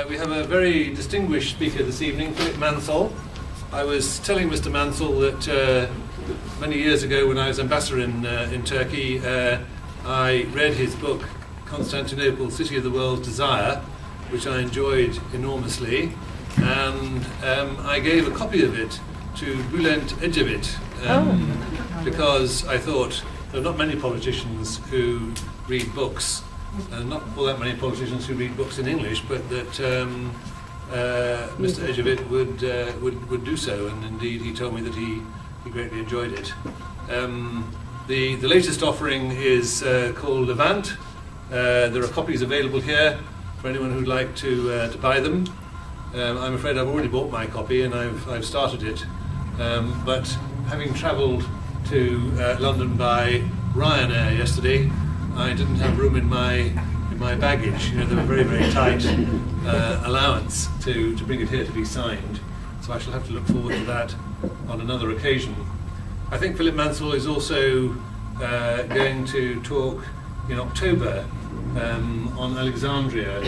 We have a very distinguished speaker this evening, Philip Mansel. I was telling Mr. Mansel that many years ago when I was ambassador in Turkey, I read his book, Constantinople, City of the World's Desire, which I enjoyed enormously, and I gave a copy of it to Bülent Ecevit, because I thought there are not many politicians who read books, not all that many politicians who read books in English, but that Mr. Ecevit would do so, and indeed he told me that he greatly enjoyed it. The latest offering is called Levant. There are copies available here for anyone who'd like to buy them. I'm afraid I've already bought my copy and I've started it, but having travelled to London by Ryanair yesterday, I didn't have room in my baggage. You know, they were very, very tight allowance to bring it here to be signed. So I shall have to look forward to that on another occasion. I think Philip Mansel is also going to talk in October on Alexandria,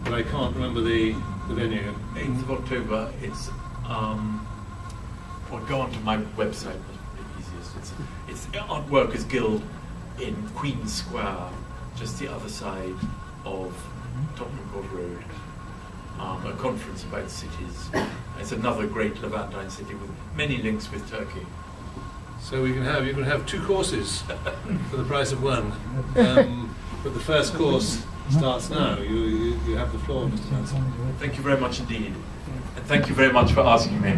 but I can't remember the venue. 8th of October. It's or go onto my website. That's probably easiest. It's Art Workers Guild in Queen Square, just the other side of Tottenham Court Road. A conference about cities. It's another great Levantine city with many links with Turkey. So you can have two courses for the price of one. But the first course starts now. You have the floor, Mr. Mansel. Thank you very much indeed, and thank you very much for asking me.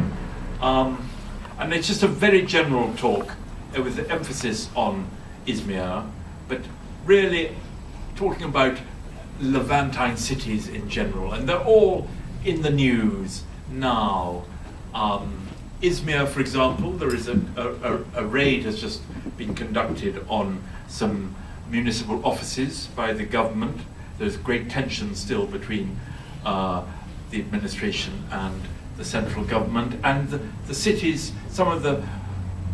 And it's just a very general talk with the emphasis on Izmir, but really talking about Levantine cities in general, and they're all in the news now. Izmir, for example, there is a raid has just been conducted on some municipal offices by the government. There's great tension still between the administration and the central government, and the cities, some of the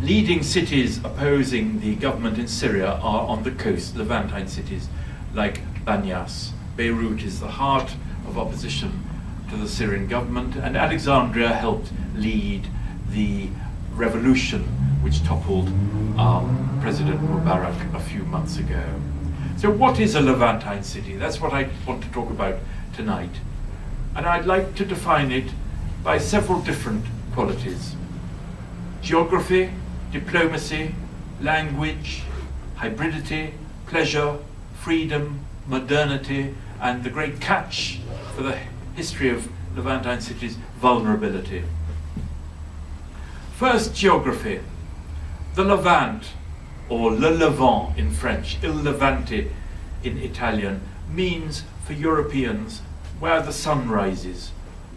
leading cities opposing the government in Syria are on the coast, Levantine cities like Banyas. Beirut is the heart of opposition to the Syrian government, and Alexandria helped lead the revolution which toppled President Mubarak a few months ago. So what is a Levantine city? That's what I want to talk about tonight. And I'd like to define it by several different qualities: geography, diplomacy, language, hybridity, pleasure, freedom, modernity, and the great catch for the history of Levantine cities, vulnerability. First, geography. The Levant, or le Levant in French, il Levante in Italian, means for Europeans where the sun rises.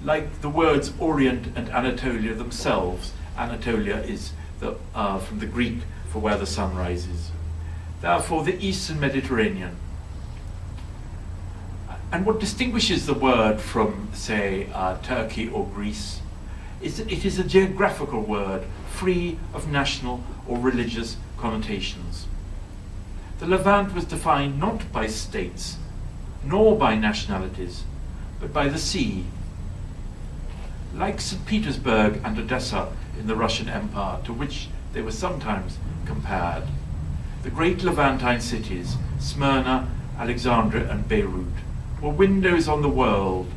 Like the words Orient and Anatolia themselves, Anatolia is from the Greek for where the sun rises. Therefore, the Eastern Mediterranean. And what distinguishes the word from, say, Turkey or Greece is that it is a geographical word, free of national or religious connotations. The Levant was defined not by states, nor by nationalities, but by the sea. Like St. Petersburg and Odessa in the Russian Empire, to which they were sometimes compared, the great Levantine cities, Smyrna, Alexandria and Beirut, were windows on the world,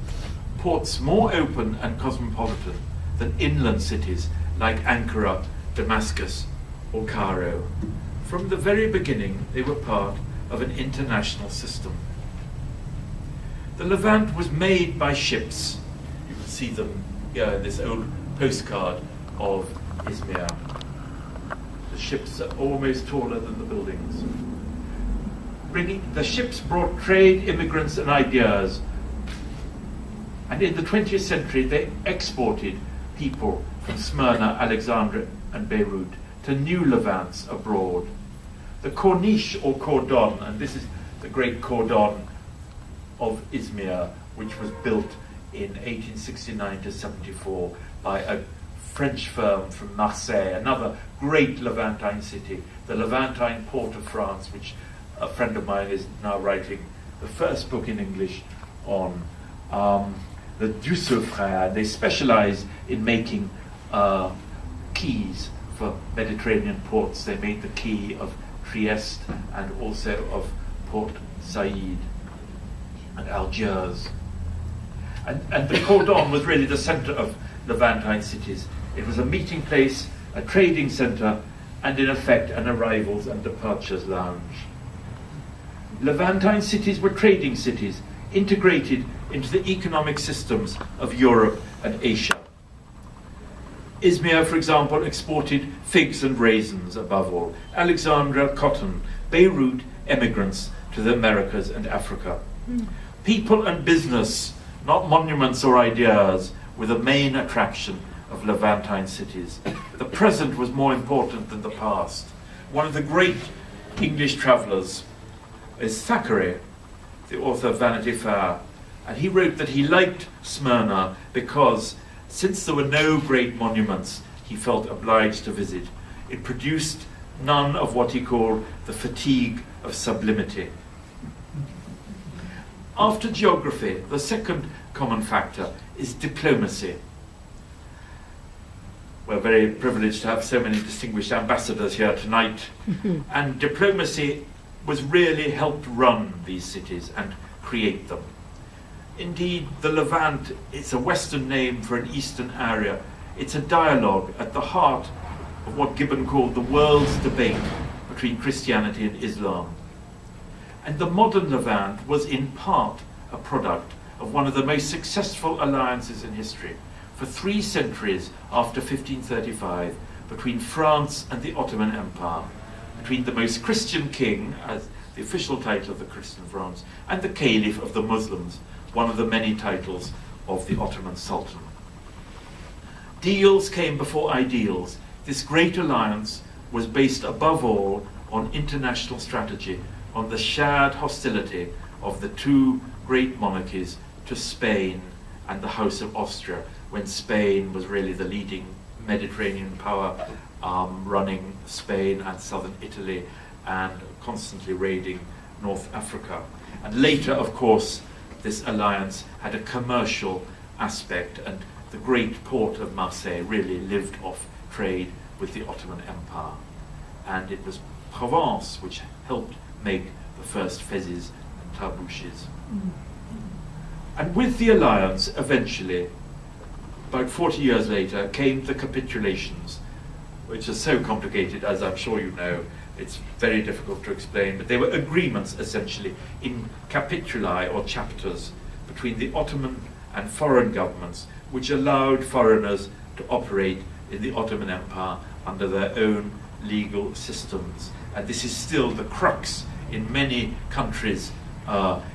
ports more open and cosmopolitan than inland cities like Ankara, Damascus or Cairo. From the very beginning, they were part of an international system. The Levant was made by ships. You can see them here in this old postcard of Izmir. The ships are almost taller than the buildings. The ships brought trade, immigrants and ideas. And in the 20th century, they exported people from Smyrna, Alexandria and Beirut to new Levants abroad. The Corniche or Cordon, and this is the great cordon of Izmir, which was built in 1869 to 74 by a French firm from Marseille, another great Levantine city, the Levantine port of France, which a friend of mine is now writing the first book in English on. the Dusseufrère. They specialized in making keys for Mediterranean ports. They made the key of Trieste and also of Port Said and Algiers. And the Cordon was really the center of Levantine cities. It was a meeting place, a trading center, and in effect an arrivals and departures lounge. Levantine cities were trading cities, integrated into the economic systems of Europe and Asia. Izmir, for example, exported figs and raisins above all. Alexandria, cotton. Beirut, emigrants to the Americas and Africa. People and business, not monuments or ideas, were the main attraction of Levantine cities. The present was more important than the past. One of the great English travellers is Thackeray, the author of Vanity Fair, and he wrote that he liked Smyrna because, since there were no great monuments he felt obliged to visit, it produced none of what he called the fatigue of sublimity. After geography, the second common factor is diplomacy. We're very privileged to have so many distinguished ambassadors here tonight, and diplomacy was really helped run these cities and create them. Indeed, the Levant is a Western name for an Eastern area. It's a dialogue at the heart of what Gibbon called the world's debate between Christianity and Islam. And the modern Levant was in part a product of one of the most successful alliances in history. For 3 centuries after 1535, between France and the Ottoman Empire, between the most Christian king, as the official title of the Christian France, and the Caliph of the Muslims, one of the many titles of the Ottoman Sultan. Deals came before ideals. This great alliance was based above all on international strategy, on the shared hostility of the 2 great monarchies to Spain and the House of Austria, when Spain was really the leading Mediterranean power, running Spain and southern Italy and constantly raiding North Africa. And later, of course, this alliance had a commercial aspect, and the great port of Marseille really lived off trade with the Ottoman Empire. And it was Provence which helped make the first fezzes and tarboushes. And with the alliance, eventually, about 40 years later, came the capitulations, which are so complicated, as I'm sure you know. It's very difficult to explain, but they were agreements, essentially, in capituli, or chapters, between the Ottoman and foreign governments, which allowed foreigners to operate in the Ottoman Empire under their own legal systems. And this is still the crux in many countries'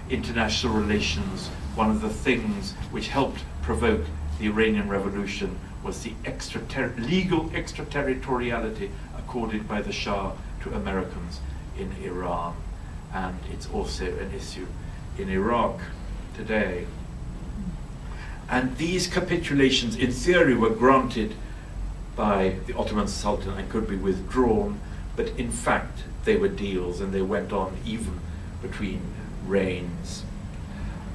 international relations. One of the things which helped provoke the Iranian Revolution was the legal extraterritoriality accorded by the Shah to Americans in Iran, and it's also an issue in Iraq today. And these capitulations, in theory, were granted by the Ottoman Sultan and could be withdrawn, but in fact they were deals, and they went on even between reigns.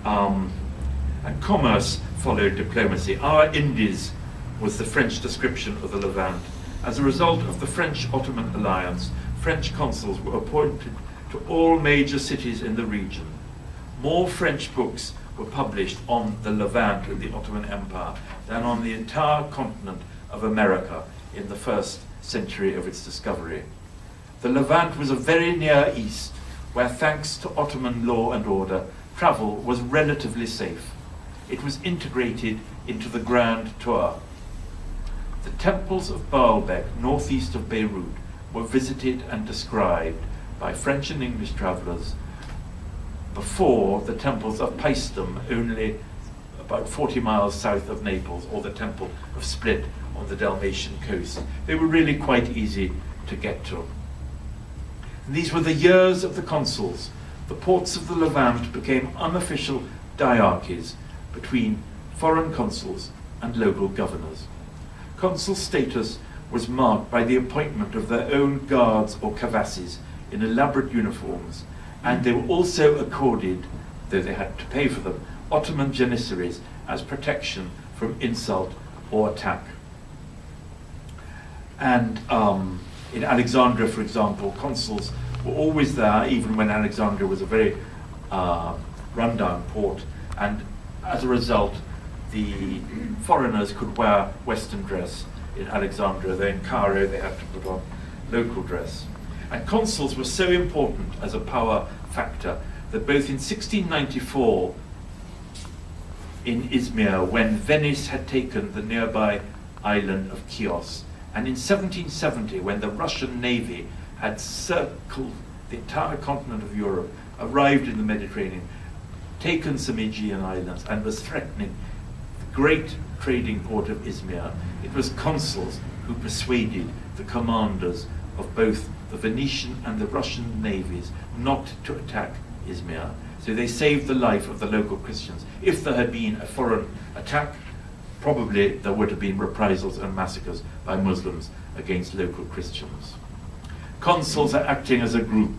And commerce followed diplomacy. Our Indies was the French description of the Levant. As a result of the French-Ottoman alliance, French consuls were appointed to all major cities in the region. More French books were published on the Levant and the Ottoman Empire than on the entire continent of America in the first century of its discovery. The Levant was a very near east, where, thanks to Ottoman law and order, travel was relatively safe. It was integrated into the Grand Tour. The temples of Baalbek, northeast of Beirut, were visited and described by French and English travellers before the temples of Paestum, only about 40 miles south of Naples, or the temple of Split on the Dalmatian coast. They were really quite easy to get to. And these were the years of the consuls. The ports of the Levant became unofficial diarchies between foreign consuls and local governors. Consul status was marked by the appointment of their own guards or kavassis in elaborate uniforms, and they were also accorded, though they had to pay for them, Ottoman janissaries as protection from insult or attack. And in Alexandria, for example, consuls were always there, even when Alexandria was a very rundown port, and as a result, the foreigners could wear Western dress in Alexandria. Though in Cairo they had to put on local dress. And consuls were so important as a power factor that both in 1694 in Izmir, when Venice had taken the nearby island of Chios, and in 1770 when the Russian Navy had circled the entire continent of Europe, arrived in the Mediterranean, taken some Aegean islands, and was threatening the great trading port of Izmir, it was consuls who persuaded the commanders of both the Venetian and the Russian navies not to attack Izmir. So they saved the life of the local Christians. If there had been a foreign attack, probably there would have been reprisals and massacres by Muslims against local Christians. Consuls are acting as a group,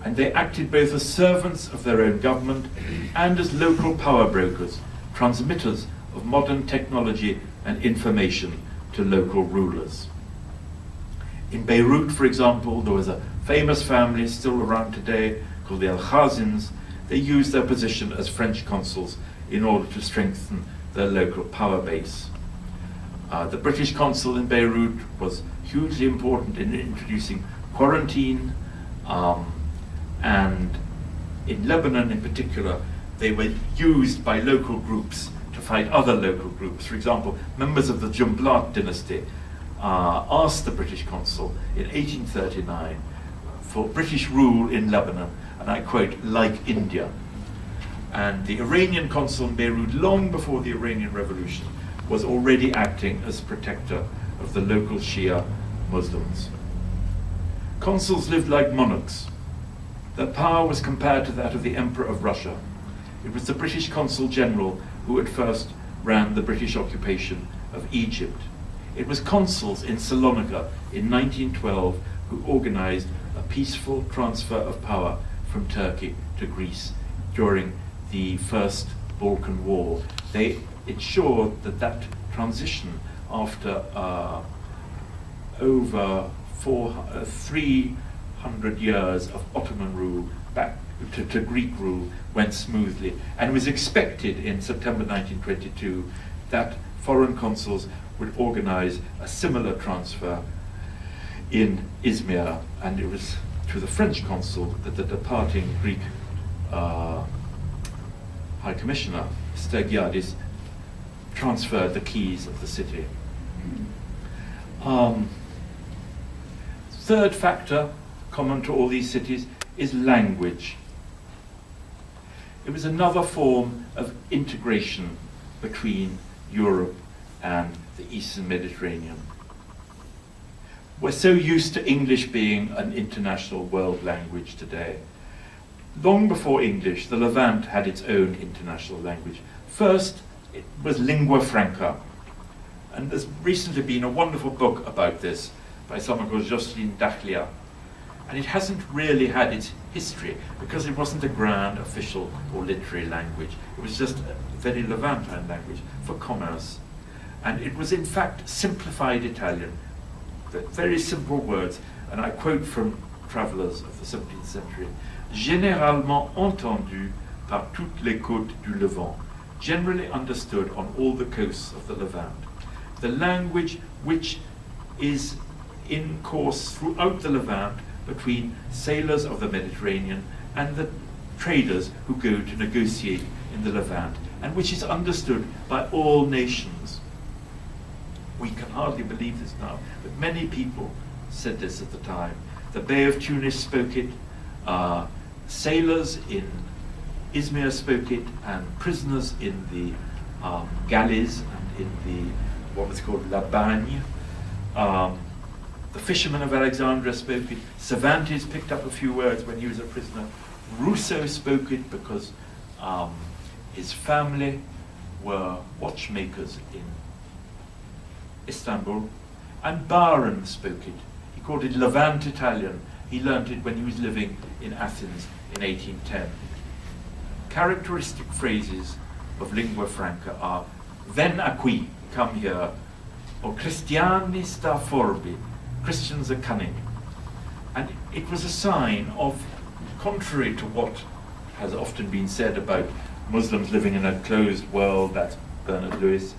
and they acted both as servants of their own government and as local power brokers, transmitters of modern technology and information to local rulers. In Beirut, for example, there was a famous family still around today called the Al-Khazins. They used their position as French consuls in order to strengthen their local power base. The British consul in Beirut was hugely important in introducing quarantine, and in Lebanon in particular, they were used by local groups to fight other local groups. For example, members of the Jumblat dynasty asked the British consul in 1839 for British rule in Lebanon, and I quote, like India. And the Iranian consul in Beirut, long before the Iranian Revolution, was already acting as protector of the local Shia Muslims. Consuls lived like monarchs. Their power was compared to that of the Emperor of Russia. It was the British consul general who at first ran the British occupation of Egypt. It was consuls in Salonika in 1912 who organized a peaceful transfer of power from Turkey to Greece during the First Balkan War. They ensured that that transition after over 300 years of Ottoman rule back to Greek rule went smoothly, and it was expected in September 1922 that foreign consuls would organize a similar transfer in Izmir, and it was to the French consul that the departing Greek High Commissioner, Stergiadis, transferred the keys of the city. Third factor common to all these cities is language. It was another form of integration between Europe and the Eastern Mediterranean. We're so used to English being an international world language today. Long before English, the Levant had its own international language. First, it was lingua franca. And there's recently been a wonderful book about this by someone called Jocelyne Dachlia. And it hasn't really had its history because it wasn't a grand official or literary language. It was just a very Levantine language for commerce. And it was in fact simplified Italian, very simple words. And I quote from travelers of the 17th century, généralement entendu par toutes les côtes du Levant, generally understood on all the coasts of the Levant. The language which is in course throughout the Levant between sailors of the Mediterranean and the traders who go to negotiate in the Levant, and which is understood by all nations. We can hardly believe this now, but many people said this at the time. The Bey of Tunis spoke it, sailors in Izmir spoke it, and prisoners in the galleys and in the what was called La Bagne. The fishermen of Alexandria spoke it. Cervantes picked up a few words when he was a prisoner. Rousseau spoke it because his family were watchmakers in Istanbul. And Byron spoke it. He called it Levant Italian. He learnt it when he was living in Athens in 1810. characteristic phrases of lingua franca are "ven a qui," come here, or "Christiani sta forbi," Christians are cunning. And it was a sign of, contrary to what has often been said about Muslims living in a closed world, that's Bernard Lewis,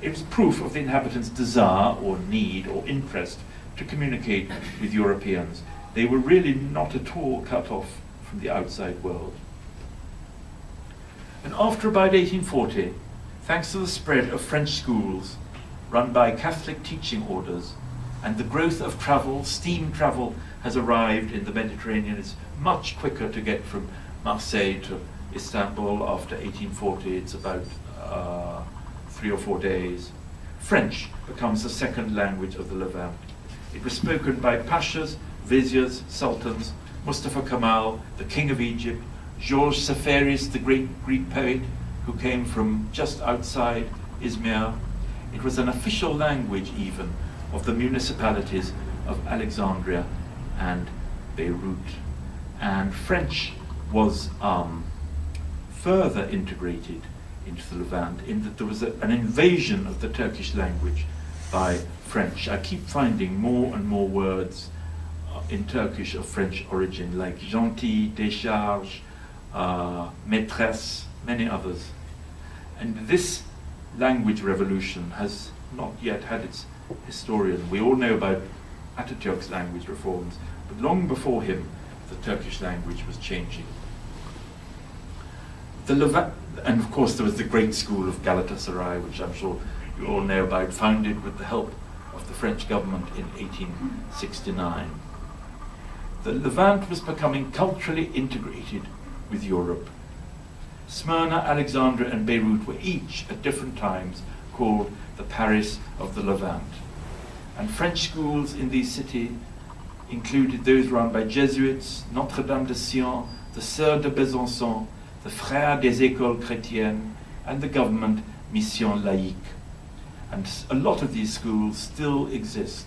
it was proof of the inhabitants' desire or need or interest to communicate with Europeans. They were really not at all cut off from the outside world. And after about 1840, thanks to the spread of French schools run by Catholic teaching orders and the growth of travel, steam travel has arrived in the Mediterranean. It's much quicker to get from Marseille to Istanbul after 1840. It's about 3 or 4 days. French becomes the second language of the Levant. It was spoken by pashas, viziers, sultans, Mustafa Kemal, the King of Egypt, Georges Safaris, the great Greek poet who came from just outside Izmir. It was an official language even of the municipalities of Alexandria and Beirut. And French was further integrated into the Levant in that there was an invasion of the Turkish language by French. I keep finding more and more words in Turkish of French origin, like gentil, décharge, maîtresse, many others. And this language revolution has not yet had its historian. We all know about Atatürk's language reforms, but long before him, the Turkish language was changing. The Levant, and of course there was the great school of Galatasaray, which I'm sure you all know about, founded with the help of the French government in 1869. The Levant was becoming culturally integrated with Europe. Smyrna, Alexandria and Beirut were each at different times called the Paris of the Levant. And French schools in these cities included those run by Jesuits, Notre-Dame de Sion, the Sœurs de Besançon, the Frères des Écoles Chrétiennes, and the government Mission Laïque. And a lot of these schools still exist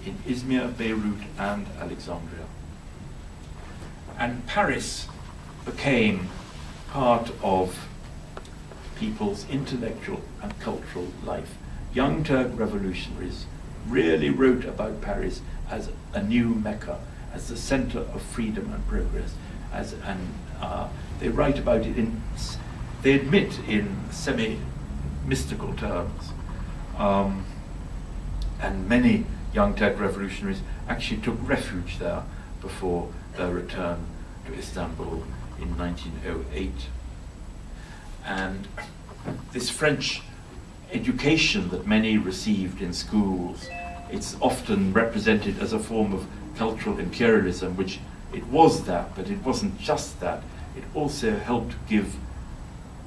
in Izmir, Beirut, and Alexandria. And Paris became part of people's intellectual and cultural life. Young Turk revolutionaries really wrote about Paris as a new Mecca, as the center of freedom and progress, they write about it they admit in semi-mystical terms. And many young Turk revolutionaries actually took refuge there before their return to Istanbul in 1908. And this French education that many received in schools, it's often represented as a form of cultural imperialism, which it was that, but it wasn't just that. It also helped give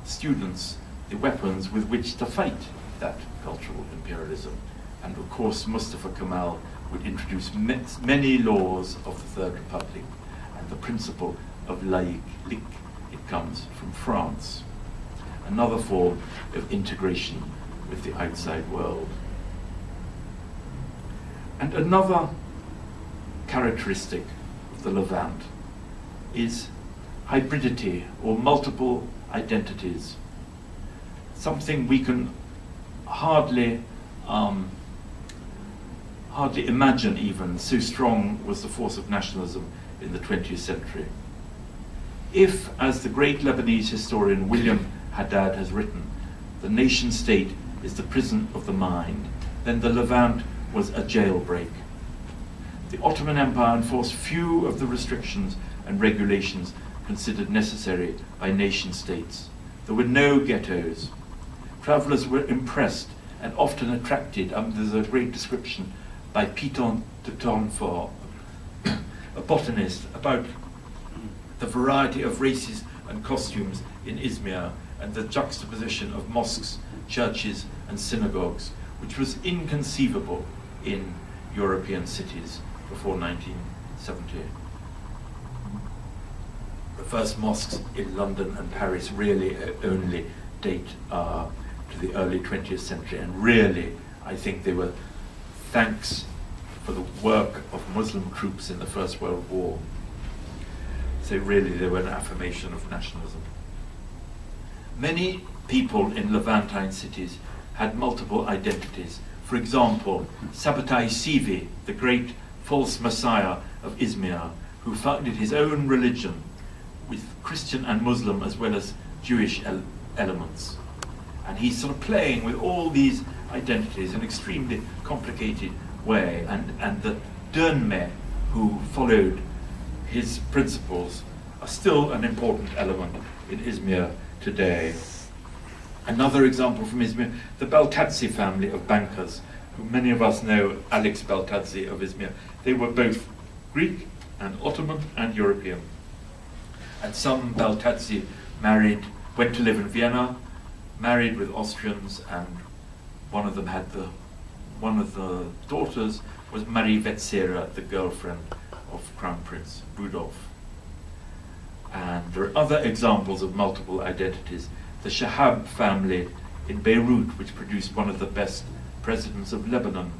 students the weapons with which to fight that cultural imperialism. And of course, Mustafa Kemal would introduce many laws of the Third Republic, and the principle of laïque, it comes from France. Another form of integration with the outside world. And another characteristic of the Levant is hybridity, or multiple identities. Something we can hardly imagine even, so strong was the force of nationalism in the 20th century. If, as the great Lebanese historian William Haddad has written, the nation state is the prison of the mind, then the Levant was a jailbreak. The Ottoman Empire enforced few of the restrictions and regulations considered necessary by nation states. There were no ghettos. Travelers were impressed and often attracted, there's a great description by Piton de Tournefort, a botanist, about the variety of races and costumes in Izmir and the juxtaposition of mosques, churches and synagogues, which was inconceivable in European cities before 1970. The first mosques in London and Paris really only date to the early 20th century, and really I think they were thanks for the work of Muslim troops in the First World War. So really they were an affirmation of nationalism. Many people in Levantine cities had multiple identities. For example, Sabbatai Sivi, the great false messiah of Izmir, who founded his own religion with Christian and Muslim as well as Jewish elements. And he's sort of playing with all these identities in an extremely complicated way. And the Dönme, who followed his principles, are still an important element in Izmir today. Another example from Izmir, the Baltadzi family of bankers, who many of us know, Alex Baltadzi of Izmir. They were both Greek and Ottoman and European. And some Baltadzi went to live in Vienna, married with Austrians, and one of the daughters was Marie Wetzera, the girlfriend of Crown Prince Rudolf. And there are other examples of multiple identities. The Shahab family in Beirut, which produced one of the best presidents of Lebanon.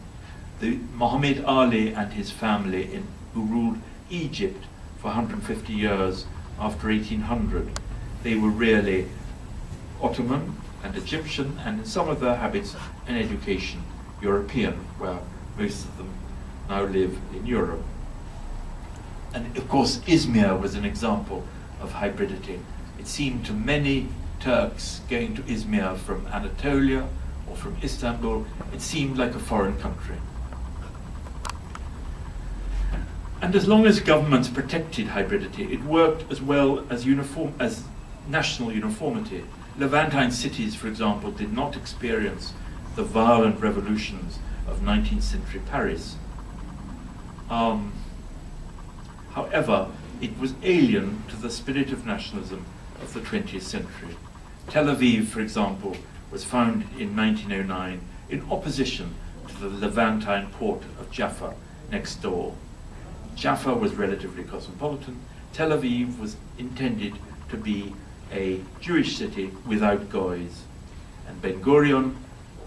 The Muhammad Ali and his family who ruled Egypt for 150 years after 1800. They were really Ottoman and Egyptian, and in some of their habits and education, European, where most of them now live in Europe. And of course, Izmir was an example of hybridity. It seemed to many Turks going to Izmir from Anatolia or from Istanbul, it seemed like a foreign country. And as long as governments protected hybridity, it worked as well as national uniformity. Levantine cities, for example, did not experience the violent revolutions of 19th century Paris. However, it was alien to the spirit of nationalism of the 20th century. Tel Aviv, for example, was founded in 1909 in opposition to the Levantine port of Jaffa next door. Jaffa was relatively cosmopolitan. Tel Aviv was intended to be a Jewish city without Goys. And Ben Gurion,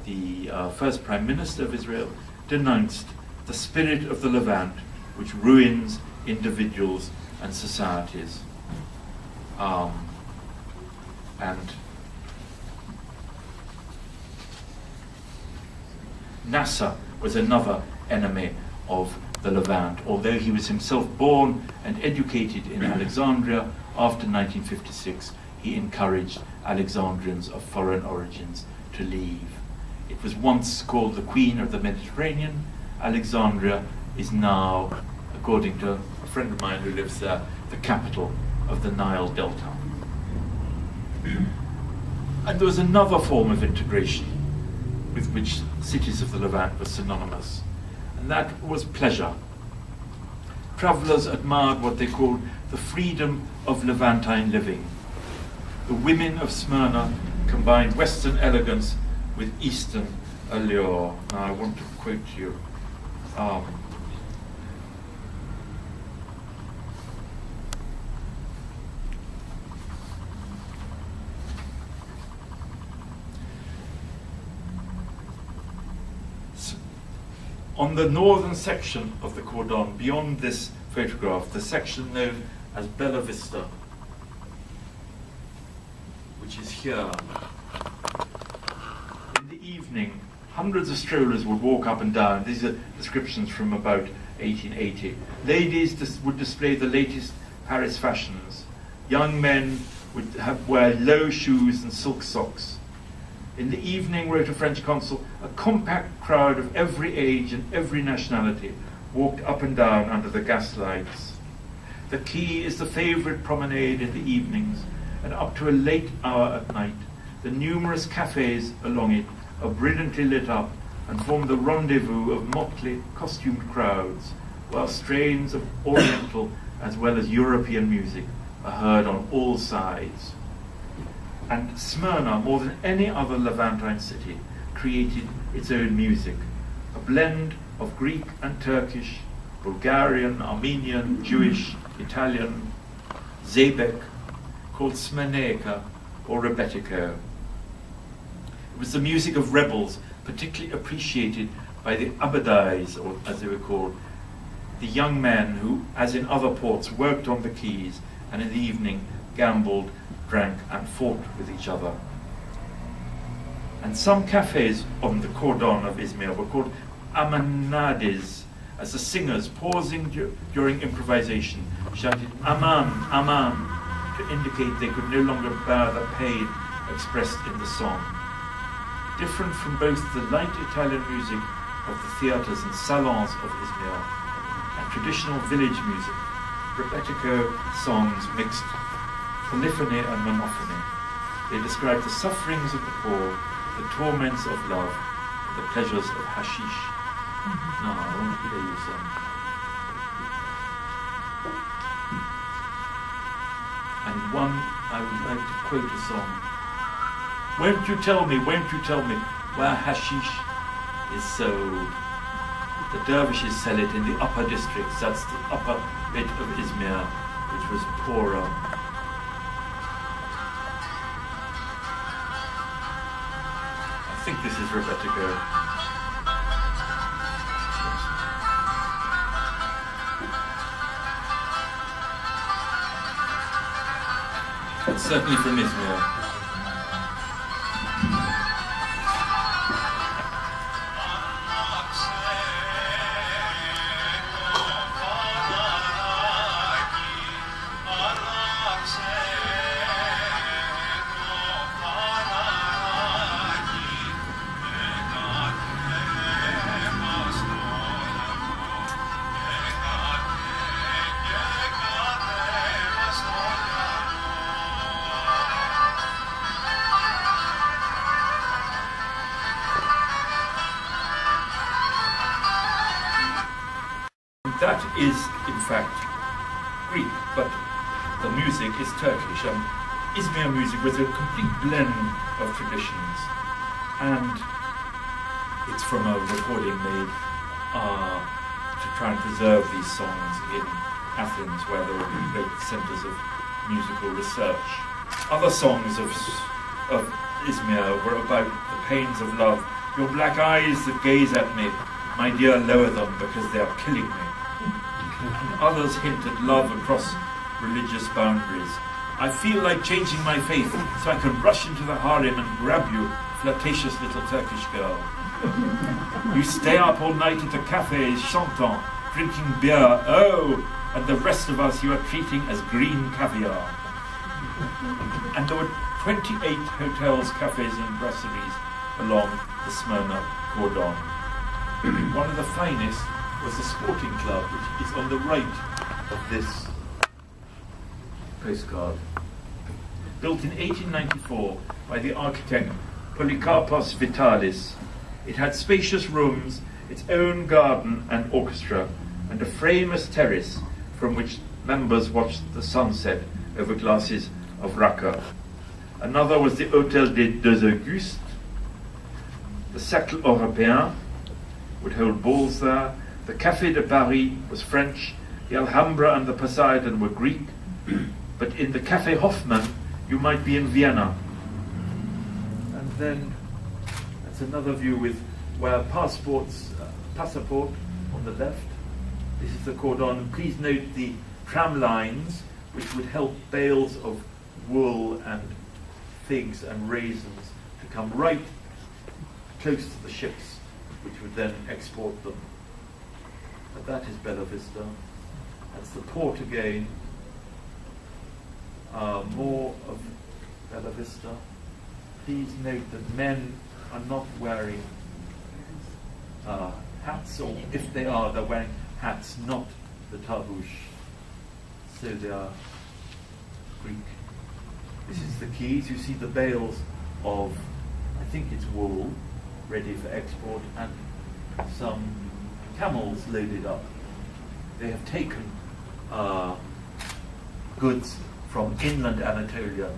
the first Prime Minister of Israel, denounced the spirit of the Levant, which ruins individuals and societies. And Nasser was another enemy of the Levant. Although he was himself born and educated in Alexandria, after 1956 he encouraged Alexandrians of foreign origins to leave. It was once called the Queen of the Mediterranean. Alexandria is now, according to a friend of mine who lives there, the capital of the Nile Delta. And there was another form of integration with which cities of the Levant were synonymous, and that was pleasure. Travelers admired what they called the freedom of Levantine living. The women of Smyrna combined Western elegance with Eastern allure. Now I want to quote you. On the northern section of the cordon, beyond this photograph, the section known as Bella Vista, which is here. In the evening, hundreds of strollers would walk up and down. These are descriptions from about 1880. Ladies would display the latest Paris fashions. Young men would wear low shoes and silk socks. In the evening, wrote a French consul, a compact crowd of every age and every nationality walked up and down under the gas lights. The quay is the favourite promenade in the evenings, and up to a late hour at night, the numerous cafes along it are brilliantly lit up and form the rendezvous of motley, costumed crowds, while strains of Oriental as well as European music are heard on all sides. And Smyrna, more than any other Levantine city, created its own music, a blend of Greek and Turkish, Bulgarian, Armenian, Jewish, Italian, Zebek, called Smyrnaica or Rebetiko. It was the music of rebels, particularly appreciated by the Abadais, or as they were called, the young men who, as in other ports, worked on the quays and in the evening gambled, drank, and fought with each other. And some cafes on the cordon of Izmir were called amanades, as the singers, pausing during improvisation, shouted "Aman, Aman," to indicate they could no longer bear the pain expressed in the song. Different from both the light Italian music of the theatres and salons of Izmir and traditional village music, rebetiko songs mixed polyphony and monophony. They describe the sufferings of the poor, the torments of love, and the pleasures of hashish. Now, I want to play you some. And one, I would like to quote a song. Won't you tell me where hashish is sold? The dervishes sell it in the upper districts, that's the upper bit of Izmir, which was poorer. I think this is rebetiko. It's certainly from Izmir. That is, in fact, Greek, but the music is Turkish. Izmir music was a complete blend of traditions, and it's from a recording made to try and preserve these songs in Athens, where there were great centres of musical research. Other songs of Izmir were about the pains of love. Your black eyes that gaze at me, my dear, lower them because they are killing me. And others hint at love across religious boundaries. I feel like changing my faith so I can rush into the harem and grab you, flirtatious little Turkish girl. You stay up all night at the cafes, chantant, drinking beer, oh, and the rest of us you are treating as green caviar. And there were 28 hotels, cafes and brasseries along the Smyrna cordon. One of the finest was the Sporting Club, which is on the right of this postcard. Built in 1894 by the architect Polycarpos Vitalis, it had spacious rooms, its own garden and orchestra, and a famous terrace from which members watched the sunset over glasses of raka. Another was the Hôtel des Deux Augustes. The Cercle Européen would hold balls there. The Café de Paris was French, the Alhambra and the Poseidon were Greek, but in the Café Hoffmann you might be in Vienna. And then that's another view with where Passport on the left. This is the cordon. Please note the tram lines which would help bales of wool and figs and raisins to come right close to the ships, which would then export them. But that is Bella Vista. That's the port again. More of Bella Vista. Please note that men are not wearing hats, or if they are, they're wearing hats, not the tabush. So they are Greek. This is the quays. You see the bales of, I think it's wool, ready for export, and some camels loaded up. They have taken goods from inland Anatolia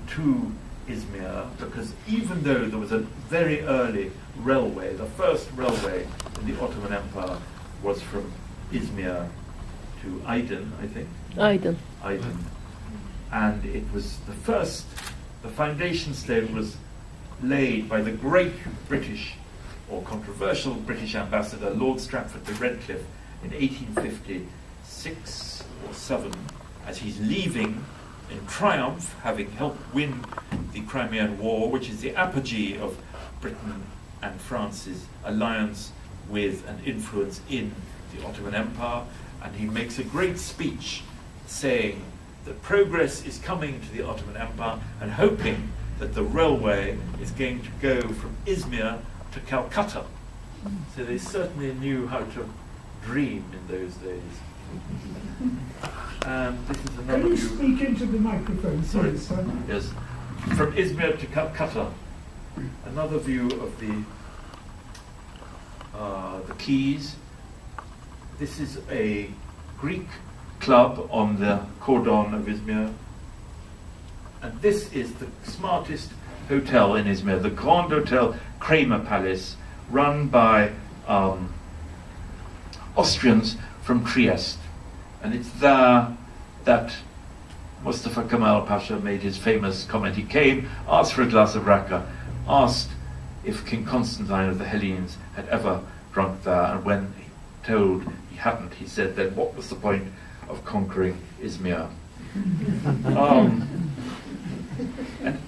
to Izmir, because even though there was a very early railway, the first railway in the Ottoman Empire was from Izmir to Aydin, I think. Aydin. And it was the foundation stone was laid by the great British, or controversial British ambassador, Lord Stratford de Redcliffe, in 1856 or 7, as he's leaving in triumph, having helped win the Crimean War, which is the apogee of Britain and France's alliance with and influence in the Ottoman Empire, and he makes a great speech saying that progress is coming to the Ottoman Empire and hoping that the railway is going to go from Izmir to Calcutta. So they certainly knew how to dream in those days. And this is another Can you view. speak into the microphone, Sorry. please? Yes. From Izmir to Calcutta. Another view of the quays. This is a Greek club on the cordon of Izmir. And this is the smartest hotel in Izmir, the Grand Hotel Kramer Palace, run by Austrians from Trieste. And it's there that Mustafa Kemal Pasha made his famous comment. He came, asked for a glass of raka, asked if King Constantine of the Hellenes had ever drunk there, and when told he hadn't, he said, then what was the point of conquering Izmir? And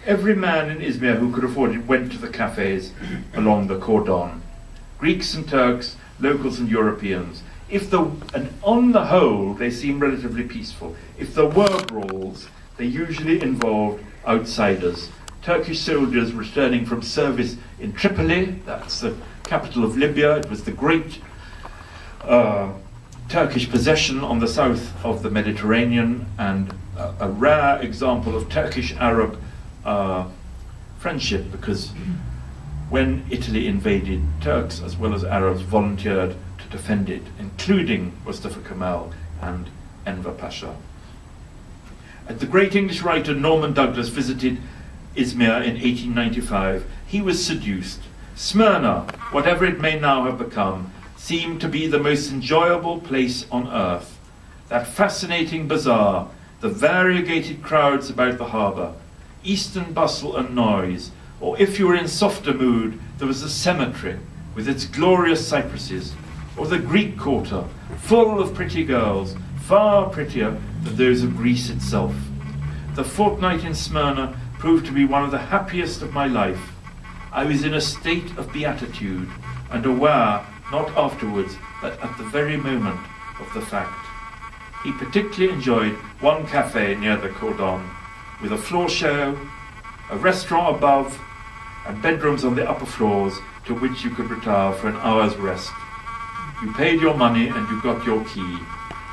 every man in Izmir who could afford it went to the cafes along the cordon. Greeks and Turks, locals and Europeans. And on the whole, they seem relatively peaceful. If there were brawls, they usually involved outsiders. Turkish soldiers returning from service in Tripoli, that's the capital of Libya. It was the great Turkish possession on the south of the Mediterranean, and a rare example of Turkish-Arab friendship, because when Italy invaded, Turks as well as Arabs volunteered to defend it, including Mustafa Kemal and Enver Pasha. And the great English writer Norman Douglas visited Izmir in 1895. He was seduced. Smyrna, whatever it may now have become, seemed to be the most enjoyable place on earth. That fascinating bazaar, the variegated crowds about the harbour, eastern bustle and noise, or if you were in softer mood, there was the cemetery with its glorious cypresses, or the Greek quarter, full of pretty girls, far prettier than those of Greece itself. The fortnight in Smyrna proved to be one of the happiest of my life. I was in a state of beatitude, and aware, not afterwards, but at the very moment, of the fact. He particularly enjoyed one cafe near the cordon, with a floor show, a restaurant above, and bedrooms on the upper floors to which you could retire for an hour's rest. You paid your money and you got your key.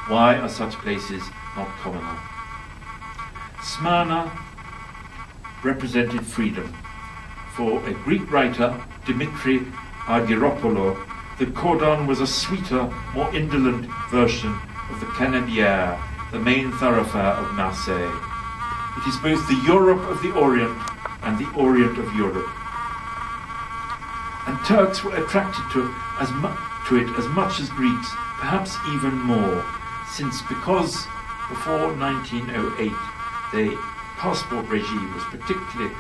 Why are such places not commoner? Smyrna represented freedom. For a Greek writer, Dimitri Argyropoulos, the cordon was a sweeter, more indolent version of the Canebière, the main thoroughfare of Marseille. It is both the Europe of the Orient and the Orient of Europe. And Turks were attracted to it as much as Greeks, perhaps even more, since because before 1908 the passport regime was particularly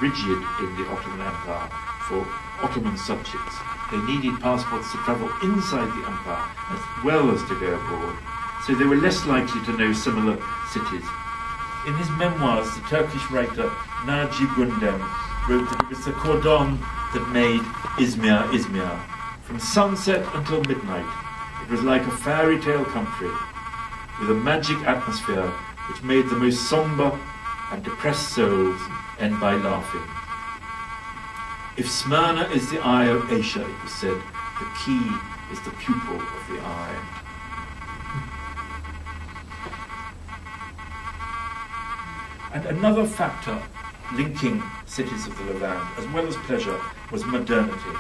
rigid in the Ottoman Empire for Ottoman subjects. They needed passports to travel inside the empire as well as to go abroad, so they were less likely to know similar cities. In his memoirs, the Turkish writer Naci Gundem wrote that it was the cordon that made Izmir Izmir. From sunset until midnight, it was like a fairy tale country, with a magic atmosphere which made the most somber and depressed souls end by laughing. If Smyrna is the eye of Asia, it was said, the key is the pupil of the eye. And another factor linking cities of the Levant, as well as pleasure, was modernity.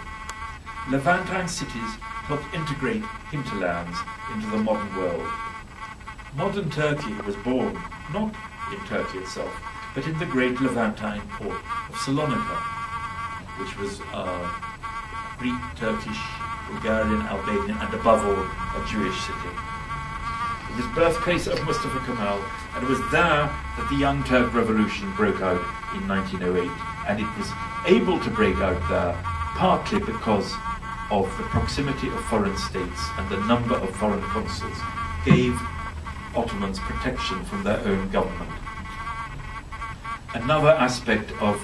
Levantine cities helped integrate hinterlands into the modern world. Modern Turkey was born not in Turkey itself, but in the great Levantine port of Salonika, which was Greek, Turkish, Bulgarian, Albanian, and above all, a Jewish city. It was birthplace of Mustafa Kemal, and it was there that the Young Turk Revolution broke out in 1908, and it was able to break out there partly because of the proximity of foreign states, and the number of foreign consuls gave Ottomans protection from their own government. Another aspect of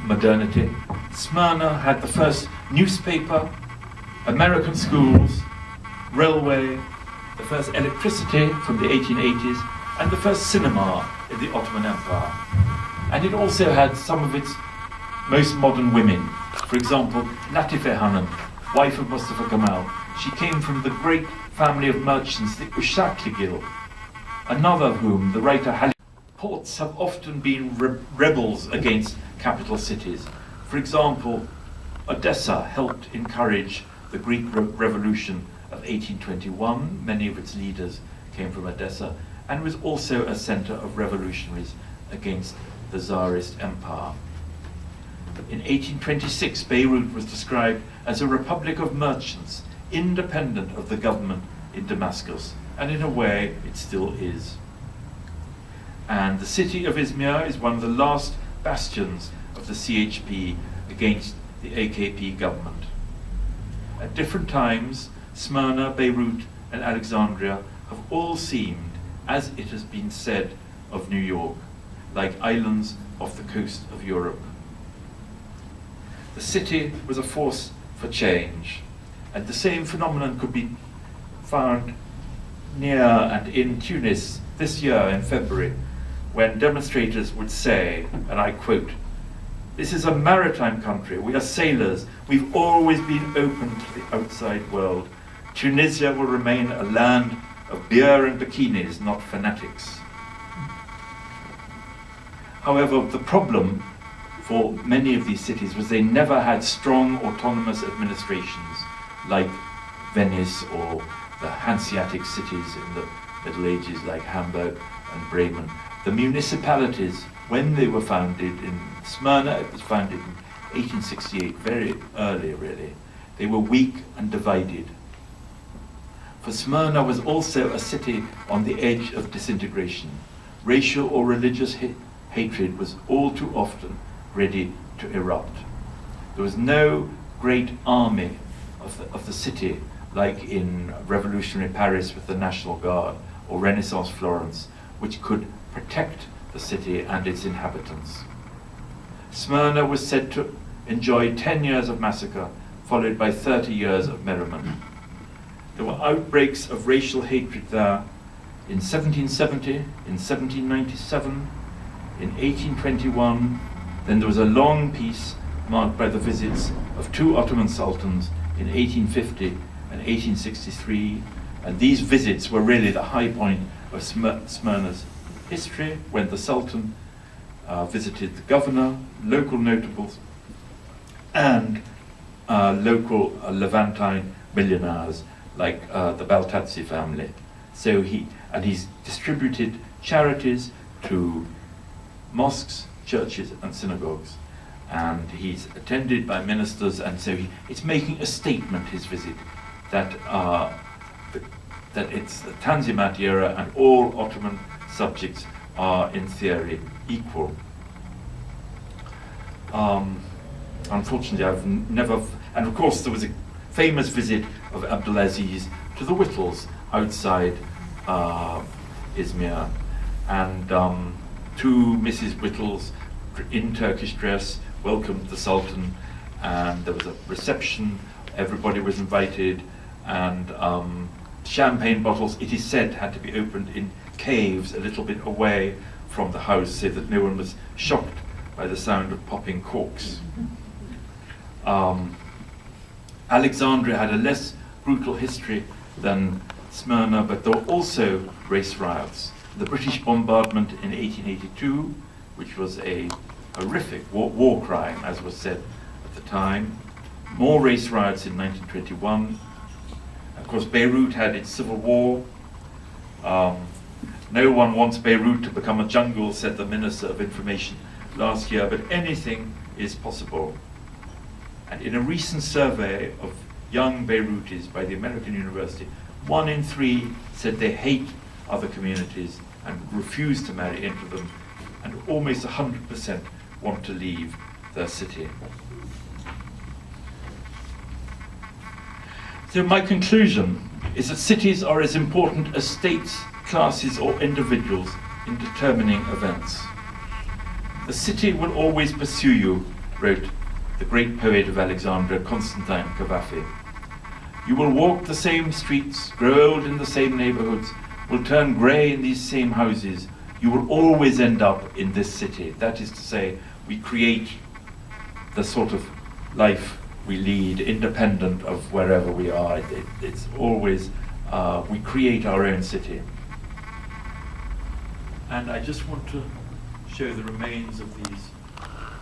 modernity, Smyrna had the first newspaper, American schools, railway, the first electricity from the 1880s, and the first cinema in the Ottoman Empire. And it also had some of its most modern women. For example, Latife Hanım, wife of Mustafa Kemal. She came from the great family of merchants, the Uşaklıgil, another of whom, the writer Halil. Ports have often been rebels against capital cities. For example, Odessa helped encourage the Greek Revolution of 1821. Many of its leaders came from Odessa, and was also a center of revolutionaries against the Tsarist Empire. In 1826, Beirut was described as a republic of merchants, independent of the government in Damascus, and in a way it still is. And the city of Izmir is one of the last bastions of the CHP against the AKP government. At different times, Smyrna, Beirut, and Alexandria have all seemed, as it has been said of New York, like islands off the coast of Europe. The city was a force for change, and the same phenomenon could be found near and in Tunis this year in February, when demonstrators would say, and I quote, "This is a maritime country, we are sailors, we've always been open to the outside world. Tunisia will remain a land of beer and bikinis, not fanatics." However, the problem for many of these cities was they never had strong autonomous administrations like Venice or the Hanseatic cities in the Middle Ages like Hamburg and Bremen. The municipalities, when they were founded in Smyrna, it was founded in 1868, very early really, they were weak and divided. For Smyrna was also a city on the edge of disintegration. Racial or religious hatred was all too often ready to erupt. There was no great army of the city like in revolutionary Paris with the National Guard or Renaissance Florence, which could protect the city and its inhabitants. Smyrna was said to enjoy 10 years of massacre, followed by 30 years of merriment. There were outbreaks of racial hatred there in 1770, in 1797, in 1821. Then there was a long peace marked by the visits of 2 Ottoman sultans in 1850 and 1863, and these visits were really the high point of Smyrna's history, when the Sultan visited the governor, local notables, and local Levantine millionaires like the Baltazzi family. So he's distributed charities to mosques, churches, and synagogues, and he's attended by ministers, and so it's making a statement, his visit, that it's the Tanzimat era and all Ottoman subjects are in theory equal. Unfortunately, I've never, and of course there was a famous visit of Abdulaziz to the Whittles outside Izmir, and 2 Mrs. Whittles in Turkish dress welcomed the Sultan, and there was a reception, everybody was invited, and champagne bottles, it is said, had to be opened in caves a little bit away from the house so that no one was shocked by the sound of popping corks. Alexandria had a less brutal history than Smyrna, but there were also race riots. The British bombardment in 1882, which was a horrific war crime, as was said at the time. More race riots in 1921. Of course, Beirut had its civil war. No one wants Beirut to become a jungle, said the Minister of Information last year, but anything is possible. And in a recent survey of young Beirutis by the American University, 1 in 3 said they hate other communities and refuse to marry into them, and almost 100% want to leave their city. So my conclusion is that cities are as important as states, classes, or individuals in determining events. The city will always pursue you, wrote the great poet of Alexandria, Constantine Cavafy. You will walk the same streets, grow old in the same neighborhoods, will turn grey in these same houses. You will always end up in this city. That is to say, we create the sort of life we lead independent of wherever we are. It's always, we create our own city. And I just want to show the remains of these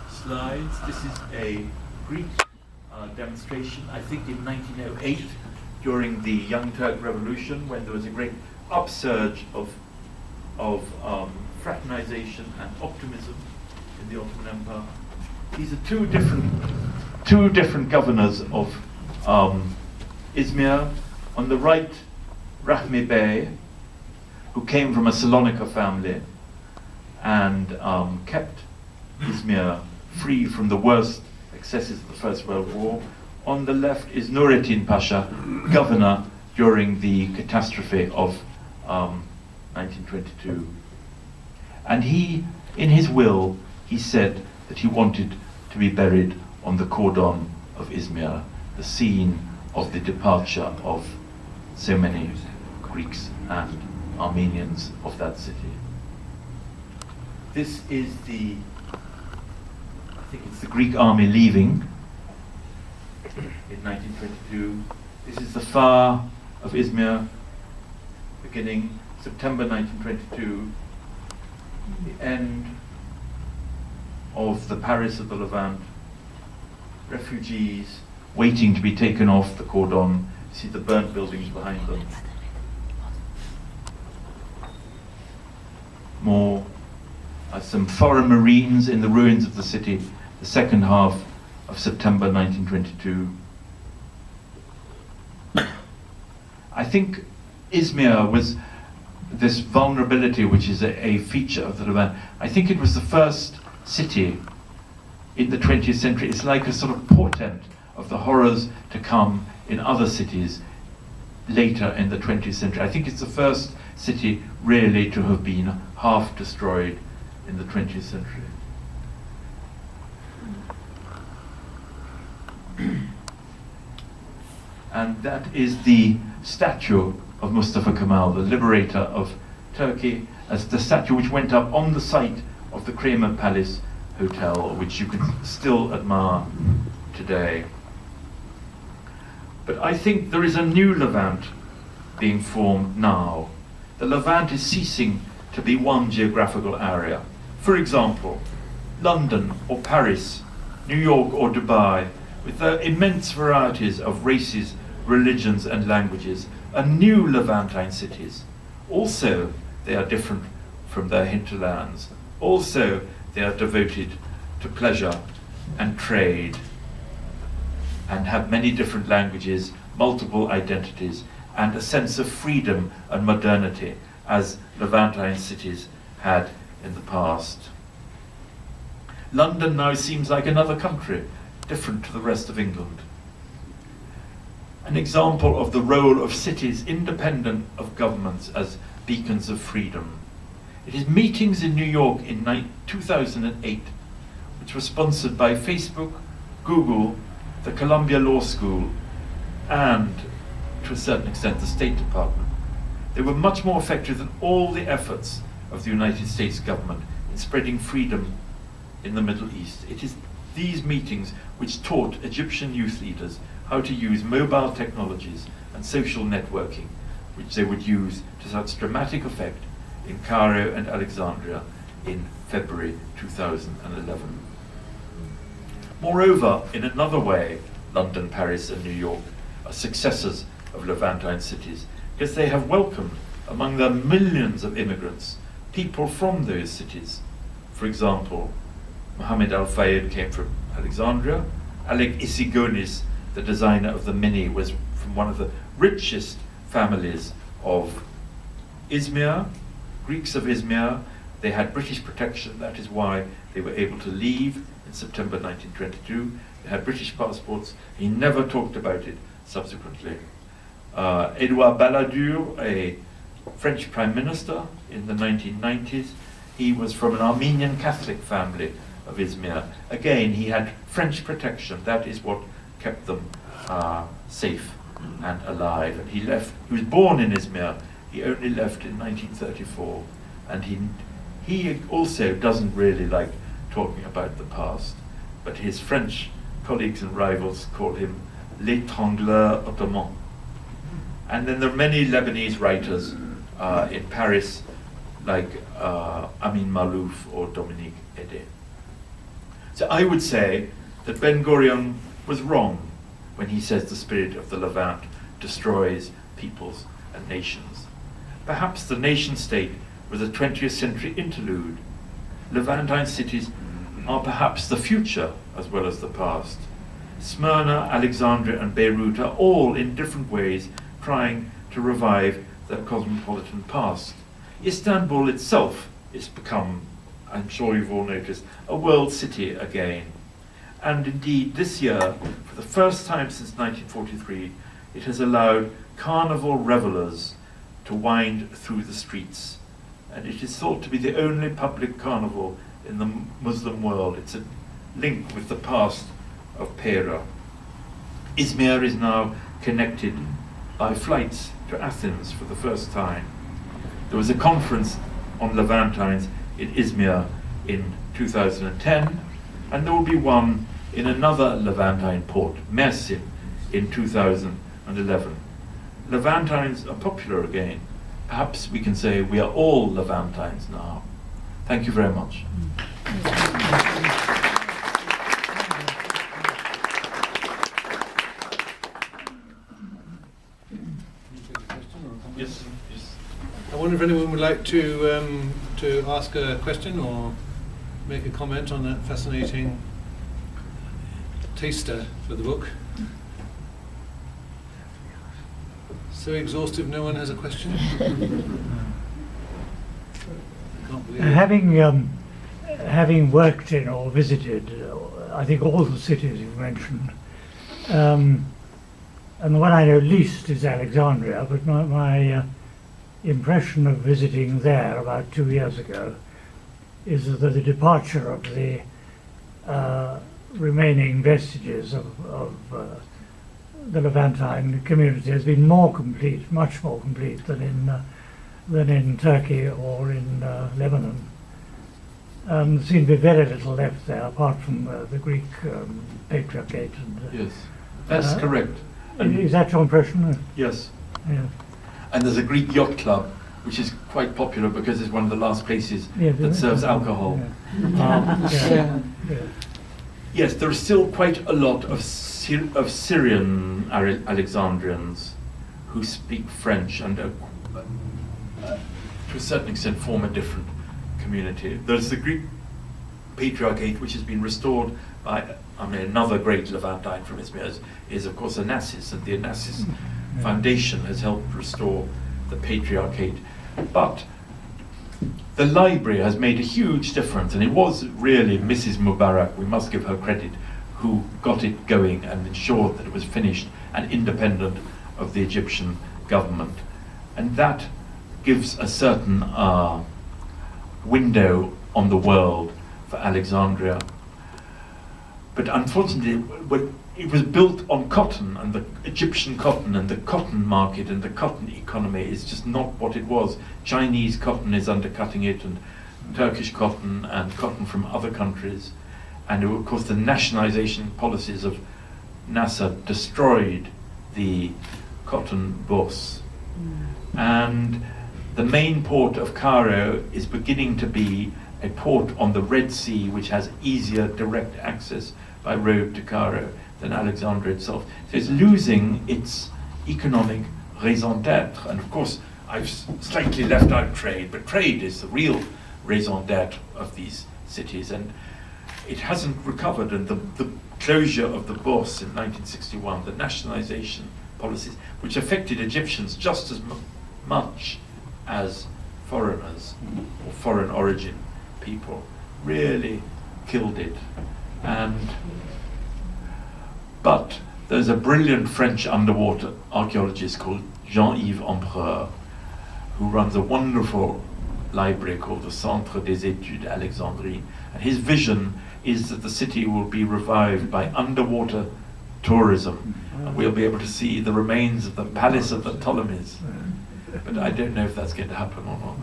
slides. This is a Greek demonstration, I think in 1908, during the Young Turk Revolution, when there was a great upsurge of fraternization and optimism in the Ottoman Empire. These are two different governors of Izmir. On the right, Rahmi Bey, who came from a Salonika family and kept Izmir free from the worst excesses of the First World War. On the left is Nurettin Pasha, governor during the catastrophe of 1922. And he, in his will, he said that he wanted to be buried on the cordon of Izmir, the scene of the departure of so many Greeks and Armenians of that city. This is I think it's the Greek army leaving in 1922. This is the Far of Izmir, beginning September 1922, the end of the Paris of the Levant, refugees waiting to be taken off the cordon. You see the burnt buildings behind them. More some foreign marines in the ruins of the city, the second half of September 1922. I think Izmir was this vulnerability, which is a feature of the Levant. I think it was the first city in the 20th century. It's like a sort of portent of the horrors to come in other cities later in the 20th century. I think it's the first city really to have been half destroyed in the 20th century. And that is the statue of Mustafa Kemal, the liberator of Turkey, as the statue which went up on the site of the Kramer Palace Hotel, which you can still admire today. But I think there is a new Levant being formed now. The Levant is ceasing to be one geographical area. For example, London or Paris, New York or Dubai, with their immense varieties of races, religions and languages, are new Levantine cities. Also, they are different from their hinterlands. Also, they are devoted to pleasure and trade and have many different languages, multiple identities, and a sense of freedom and modernity, as Levantine cities had in the past. London now seems like another country, different to the rest of England. An example of the role of cities independent of governments as beacons of freedom. It is meetings in New York in 2008, which were sponsored by Facebook, Google, the Columbia Law School, and, to a certain extent, the State Department. They were much more effective than all the efforts of the United States government in spreading freedom in the Middle East. It is these meetings which taught Egyptian youth leaders how to use mobile technologies and social networking, which they would use to such dramatic effect in Cairo and Alexandria in February 2011. Moreover, in another way, London, Paris and New York are successors of Levantine cities, because they have welcomed among their millions of immigrants people from those cities. For example, Mohammed Al-Fayed came from Alexandria. Alec Isigonis, the designer of the Mini, was from one of the richest families of Izmir, Greeks of Izmir. They had British protection, that is why they were able to leave in September 1922. They had British passports. He never talked about it subsequently. Edouard Balladur, a French prime minister in the 1990s, he was from an Armenian Catholic family of Izmir. Again, he had French protection. That is what kept them safe and alive. And he was born in Izmir. He only left in 1934. And he also doesn't really like talking about the past. But his French colleagues and rivals call him l'étrangleur ottoman. And then there are many Lebanese writers in Paris, like Amin Malouf or Dominique Ede. So I would say that Ben Gurion was wrong when he says the spirit of the Levant destroys peoples and nations. Perhaps the nation-state was a 20th century interlude. Levantine cities are perhaps the future as well as the past. Smyrna, Alexandria and Beirut are all in different ways trying to revive their cosmopolitan past. Istanbul itself is become, I'm sure you've all noticed, a world city again. And indeed, this year, for the first time since 1943, it has allowed carnival revelers to wind through the streets. And it is thought to be the only public carnival in the Muslim world. It's a link with the past of Pera. Izmir is now connected by flights to Athens for the first time. There was a conference on Levantines in Izmir in 2010, and there will be one in another Levantine port, Mansel, in 2011. Levantines are popular again. Perhaps we can say we are all Levantines now. Thank you very much. Yes, yes. I wonder if anyone would like to ask a question or make a comment on that fascinating taster for the book. So exhaustive, no one has a question? Can't believe it. Having worked in or visited, I think all the cities you've mentioned, and the one I know least is Alexandria, but my impression of visiting there about 2 years ago is that the departure of the remaining vestiges of the Levantine community has been more complete, much more complete than in Turkey or in Lebanon. There seemed to be very little left there, apart from the Greek patriarchate. Yes, that's correct. And is that your impression? yes. Yeah. And there's a Greek yacht club, which is quite popular because it's one of the last places Yeah, that serves alcohol. Yeah. Yes, there are still quite a lot of Syrian Alexandrians who speak French and to a certain extent form a different community. There's the Greek patriarchate, which has been restored by another great Levantine from Izmir is of course Onassis, and the Onassis Foundation has helped restore the patriarchate. But the library has made a huge difference, and it was really Mrs. Mubarak, we must give her credit, who got it going and ensured that it was finished and independent of the Egyptian government. And that gives a certain window on the world for Alexandria. But unfortunately, it was built on cotton, and the Egyptian cotton and the cotton market and the cotton economy is just not what it was. Chinese cotton is undercutting it, and Turkish cotton and cotton from other countries. And of course the nationalization policies of Nasser destroyed the cotton bourse. And the main port of Cairo is beginning to be a port on the Red Sea, which has easier direct access by road to Cairo than Alexandria itself. So it's losing its economic raison d'etre. And of course, I've slightly left out trade, but trade is the real raison d'etre of these cities. And it hasn't recovered, and the closure of the bourse in 1961, the nationalization policies, which affected Egyptians just as much as foreigners or foreign origin people, really killed it. But there's a brilliant French underwater archaeologist called Jean-Yves Empereur, who runs a wonderful library called the Centre des Études Alexandrines, and his vision is that the city will be revived by underwater tourism, and we'll be able to see the remains of the palace of the Ptolemies. But I don't know if that's going to happen or not.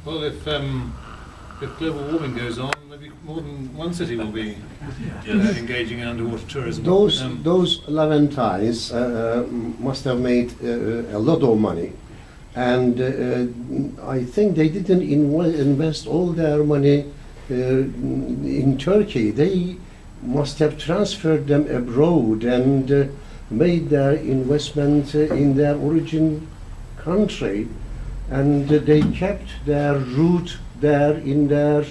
Well, if global warming goes on, maybe more than one city will be engaging in underwater tourism. Those Levantines must have made a lot of money, and I think they didn't invest all their money in Turkey. They must have transferred them abroad and made their investment in their origin country, and they kept their root there in their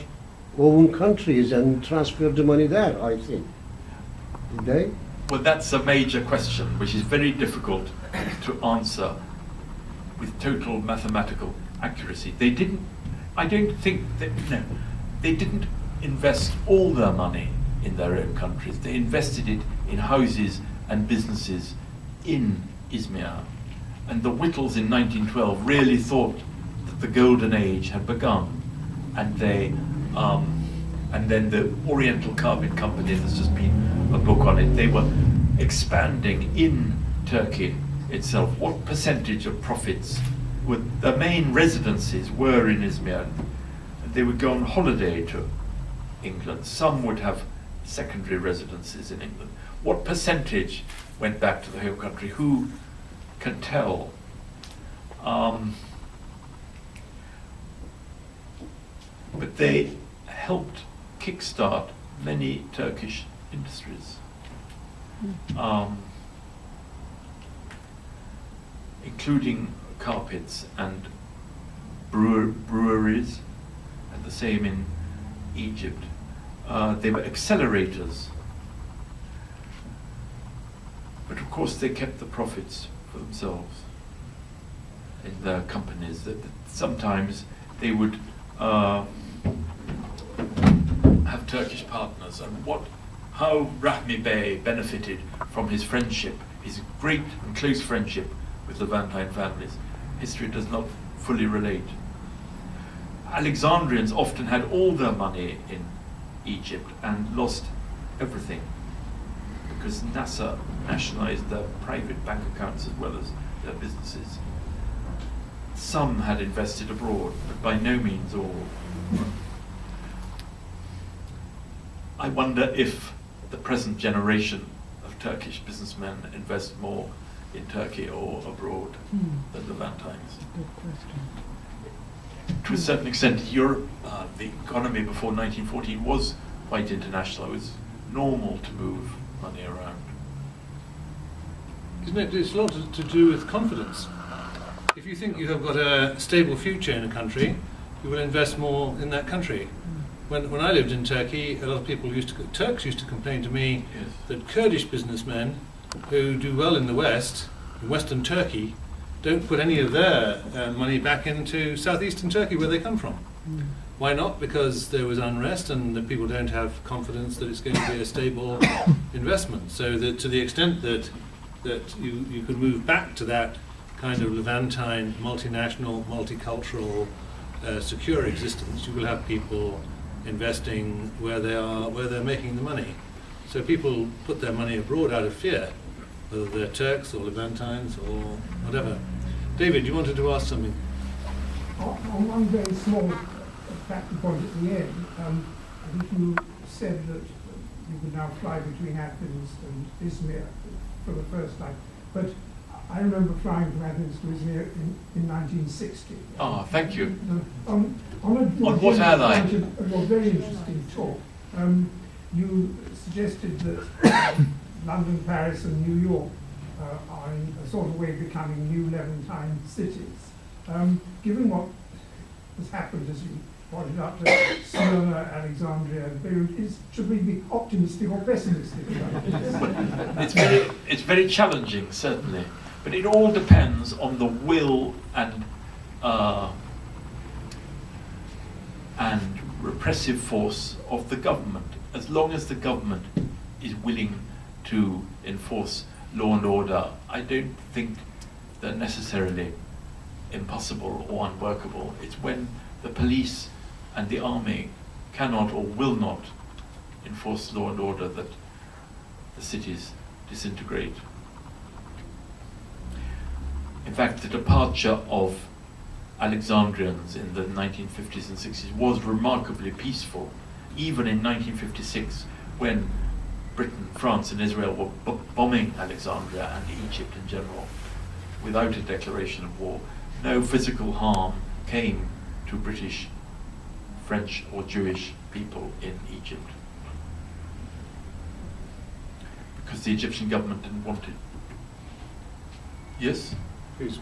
own countries and transferred the money there, I think. Did they? Well, that's a major question, which is very difficult to answer with total mathematical accuracy. They didn't, I don't think that, no, they didn't invest all their money in their own countries. They invested it in houses and businesses in Izmir. And the Whittles in 1912 really thought that the golden age had begun. And they, and then the Oriental Carpet Company, there's just been a book on it, they were expanding in Turkey itself. What percentage of profits were, the main residences were in Izmir. They would go on holiday to England. Some would have secondary residences in England. What percentage went back to the home country? Who can tell? But they helped kickstart many Turkish industries, including carpets and breweries, and the same in Egypt. They were accelerators, but of course they kept the profits for themselves in their companies. That sometimes they would have Turkish partners, and how Rahmi Bey benefited from his friendship, his great and close friendship with Levantine families, history does not fully relate. Alexandrians often had all their money in Egypt and lost everything because Nasser nationalized their private bank accounts as well as their businesses. Some had invested abroad, but by no means all. I wonder if the present generation of Turkish businessmen invest more in Turkey or abroad than Levantines. Good question. To a certain extent, Europe, the economy before 1914 was quite international. It was normal to move money around. Isn't it? It's a lot to do with confidence. If you think you have got a stable future in a country, you will invest more in that country. When I lived in Turkey, a lot of people Turks used to complain to me that Kurdish businessmen who do well in the West, in Western Turkey, don't put any of their money back into southeastern Turkey where they come from. Why not? Because there was unrest and the people don't have confidence that it's going to be a stable investment. So that to the extent that you could move back to that kind of Levantine, multinational, multicultural, secure existence, you will have people investing where they're making the money. So people put their money abroad out of fear, whether they're Turks or Levantines or whatever. David, you wanted to ask something? On one very small practical point at the end, I think you said that you could now fly between Athens and Izmir for the first time, but I remember flying from Athens to Izmir in 1960. Oh, thank you. On what airline? A very interesting talk. You suggested that London, Paris and New York are in a sort of way becoming new Levantine cities. Given what has happened, as you pointed out, to Smyrna, Alexandria, Beirut, should we be optimistic or pessimistic about this? It's very challenging, certainly, but it all depends on the will and repressive force of the government. As long as the government is willing to enforce law and order, I don't think that necessarily impossible or unworkable. It's when the police and the army cannot or will not enforce law and order that the cities disintegrate. In fact, the departure of Alexandrians in the 1950s and 60s was remarkably peaceful, even in 1956, when Britain, France and Israel were bombing Alexandria and Egypt in general without a declaration of war. No physical harm came to British, French or Jewish people in Egypt, because the Egyptian government didn't want it. Yes? Please.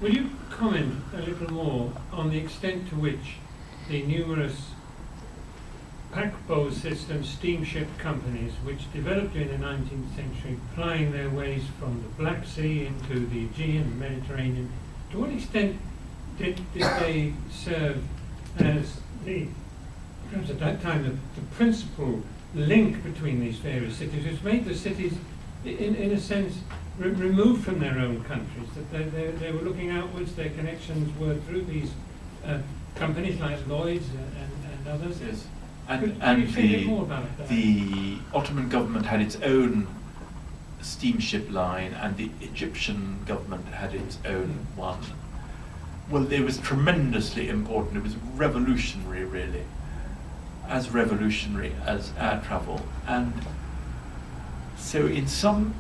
Will you comment a little more on the extent to which the numerous pack-boat system steamship companies which developed during the 19th century, plying their ways from the Black Sea into the Aegean and Mediterranean, to what extent did they serve as perhaps at that time, the principal link between these various cities, which made the cities, in a sense, removed from their own countries, that they were looking outwards, their connections were through these companies like Lloyd's and others. Yes. Could And you say a bit more about that? the Ottoman government had its own steamship line, and the Egyptian government had its own one. Well, it was tremendously important. It was revolutionary, really, as revolutionary as air travel. And so in some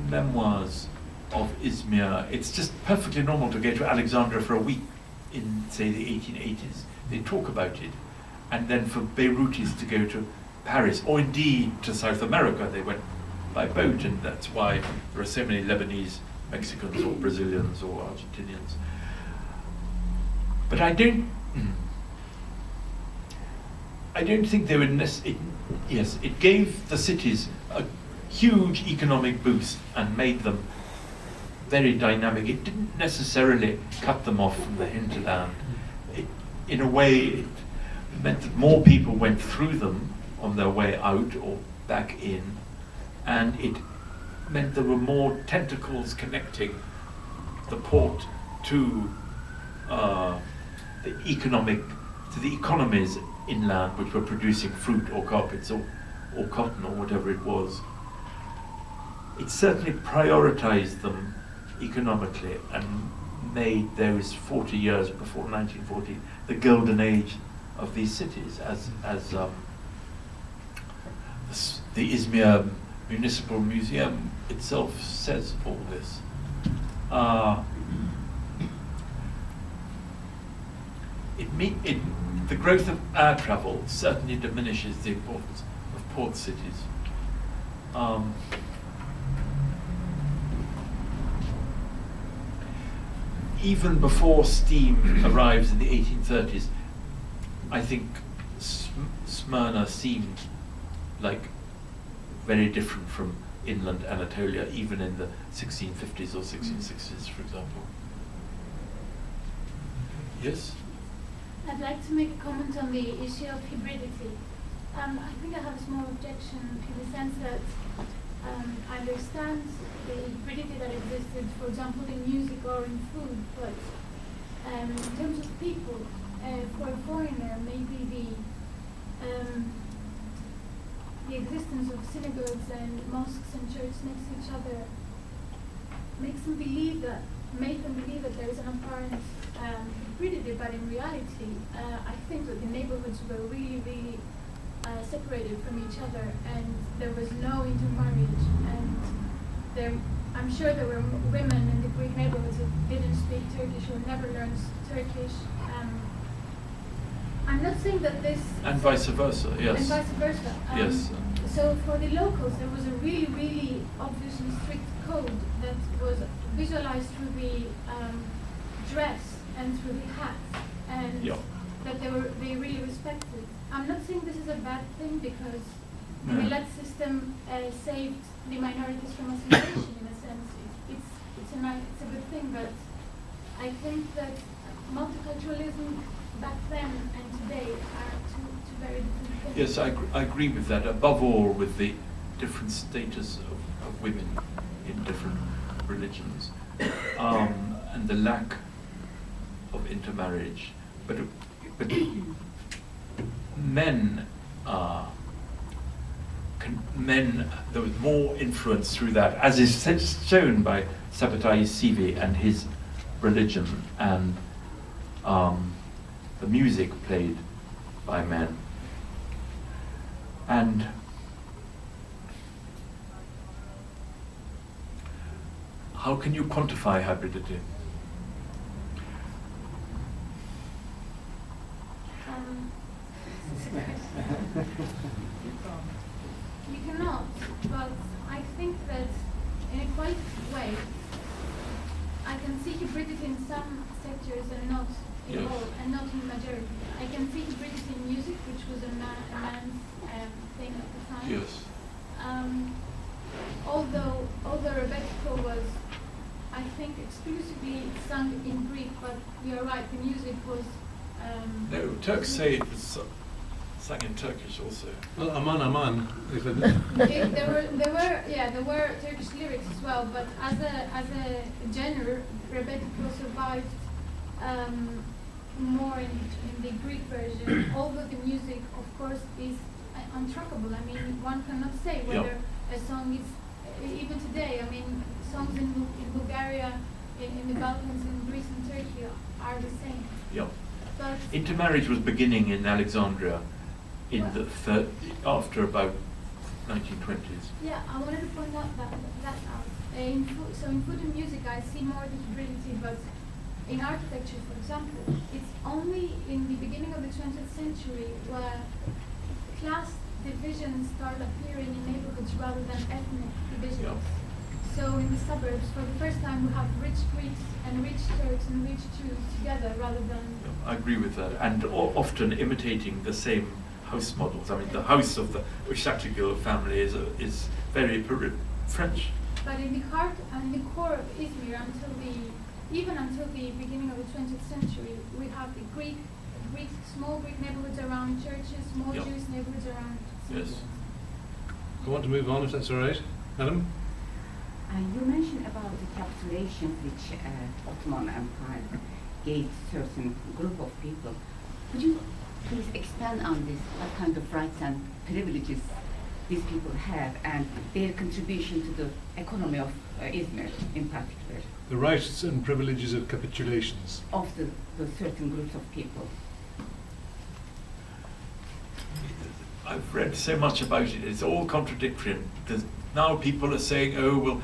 memoirs of Izmir, it's just perfectly normal to go to Alexandria for a week in, say, the 1880s. They talk about it. And then for Beirutis to go to Paris, or indeed to South America, they went by boat, and that's why there are so many Lebanese, Mexicans, or Brazilians, or Argentinians. But I don't think they were yes, it gave the cities a huge economic boost and made them very dynamic. It didn't necessarily cut them off from the hinterland. In a way, it meant that more people went through them on their way out or back in, and it meant there were more tentacles connecting the port to the economies inland, which were producing fruit or carpets or cotton or whatever it was. It certainly prioritized them economically and made those 40 years before 1914 the golden age of these cities, as the Izmir Municipal Museum itself says all this. The growth of air travel certainly diminishes the importance of port cities. Even before steam arrives in the 1830s, I think Smyrna seemed like very different from inland Anatolia, even in the 1650s or 1660s, for example. Yes? I'd like to make a comment on the issue of hybridity. I think I have a small objection in the sense that I understand the hybridity that existed, for example, in music or in food, but in terms of people, for a foreigner, maybe the existence of synagogues and mosques and churches next to each other made them believe that there is an apparent hybridity, but in reality, I think that the neighborhoods were really, really separated from each other, and there was no intermarriage, and I'm sure there were women in the Greek neighborhoods who didn't speak Turkish or never learned Turkish. I'm not saying that this... And vice versa, yes. And vice versa. Yes. So for the locals, there was a really, really obvious and strict code that was visualized through the dress and through the hat, and that they really respected. I'm not saying this is a bad thing, because the Millet system saved the minorities from assimilation in a sense. It's a good thing, but I think that multiculturalism back then and today are two very different things. Yes, I agree with that, above all with the different status of women in different religions, and the lack of intermarriage. But men, there was more influence through that, as is shown by Sabbatai Sivi and his religion and the music played by men. And how can you quantify hybridity? You cannot, but I think that in a qualitative way, I can see hybridity in some sectors and not in all, and not in the majority. I can see hybridity in music, which was a man's thing at the time. Yes. Although Rebetiko was, I think, exclusively sung in Greek, but you're right, the music was. No, Turks say it was sung in Turkish also. Well, aman. There were Turkish lyrics as well, but as a genre, Rebetiko survived more in the Greek version. Although the music, of course, is untrackable. I mean, one cannot say whether a song is even today. I mean, songs in Bulgaria, in the Balkans, in Greece and Turkey are the same. Yeah. But intermarriage was beginning in Alexandria in after about 1920s. Yeah, I wanted to point out that out. So in food and music, I see more the hybridity, but in architecture, for example, it's only in the beginning of the 20th century where class divisions start appearing in neighborhoods rather than ethnic divisions. Yeah. So in the suburbs, for the first time, we have rich Greeks and rich Turks and rich Jews together rather than... I agree with that, and often imitating the same house models. I mean, the house of the Uşaklıgil family is very French. But in the heart and the core of Izmir, even until the beginning of the 20th century, we have the small Greek neighborhoods around churches, small Jewish neighborhoods around... Yes. I want to move on, if that's all right. Madam? You mentioned about the capitulation which Ottoman Empire gave certain group of people. Could you please expand on this, what kind of rights and privileges these people have and their contribution to the economy of Izmir in particular? The rights and privileges of capitulations. Of the certain groups of people. I've read so much about it, it's all contradictory. Now people are saying, oh, well,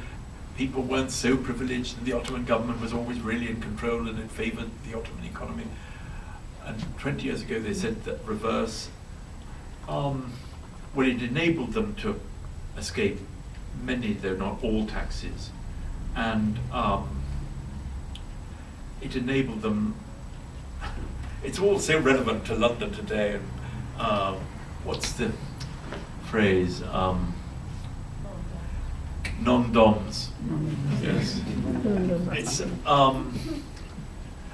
people weren't so privileged and the Ottoman government was always really in control and it favoured the Ottoman economy. And 20 years ago they said that reverse. Well, it enabled them to escape many, though not all, taxes. And it enabled them, it's all so relevant to London today. And what's the phrase? Non-doms. Yes. It's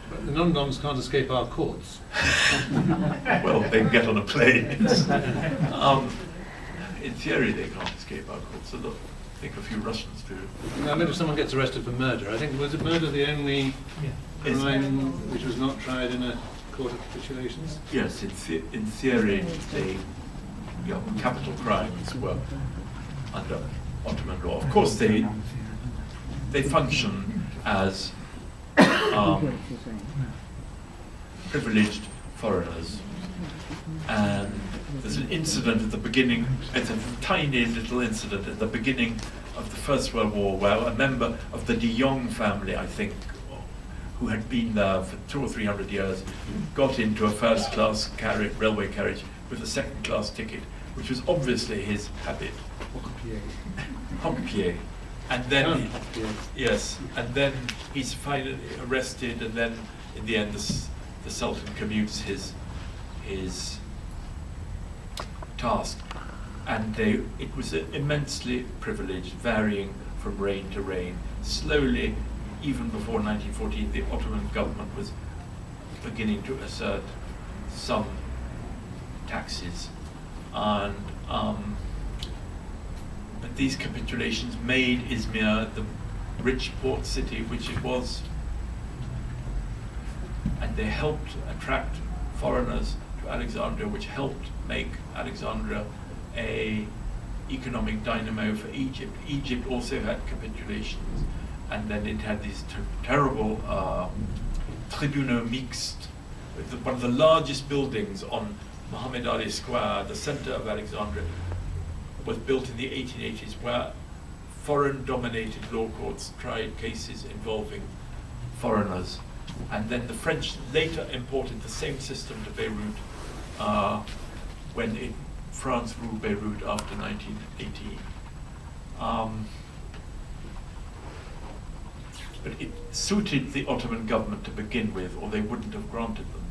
But the non-doms can't escape our courts. well, they can get on a plane. In theory, they can't escape our courts. So I think a few Russians do. Now, maybe if someone gets arrested for murder, I think, was it murder the only crime which was not tried in a court of capitulations? Yes, in theory, capital crimes were under Ottoman law. Of course, they function as privileged foreigners. And there's an incident at the beginning, it's a tiny little incident at the beginning of the First World War where a member of the de Jong family, I think, who had been there for 200 or 300 years, got into a first-class railway carriage with a second-class ticket, which was obviously his habit. Pompier. And then, and then he's finally arrested, and then in the end the Sultan commutes his task. And it was immensely privileged, varying from reign to reign. Slowly, even before 1914, the Ottoman government was beginning to assert some taxes. And but these capitulations made Izmir rich port city, which it was. And they helped attract foreigners to Alexandria, which helped make Alexandria a economic dynamo for Egypt. Egypt also had capitulations, and then it had these terrible tribunaux mixtes. One of the largest buildings on Muhammad Ali Square, the center of Alexandria, was built in the 1880s, where foreign-dominated law courts tried cases involving foreigners. And then the French later imported the same system to Beirut when France ruled Beirut after 1918. But it suited the Ottoman government to begin with, or they wouldn't have granted them.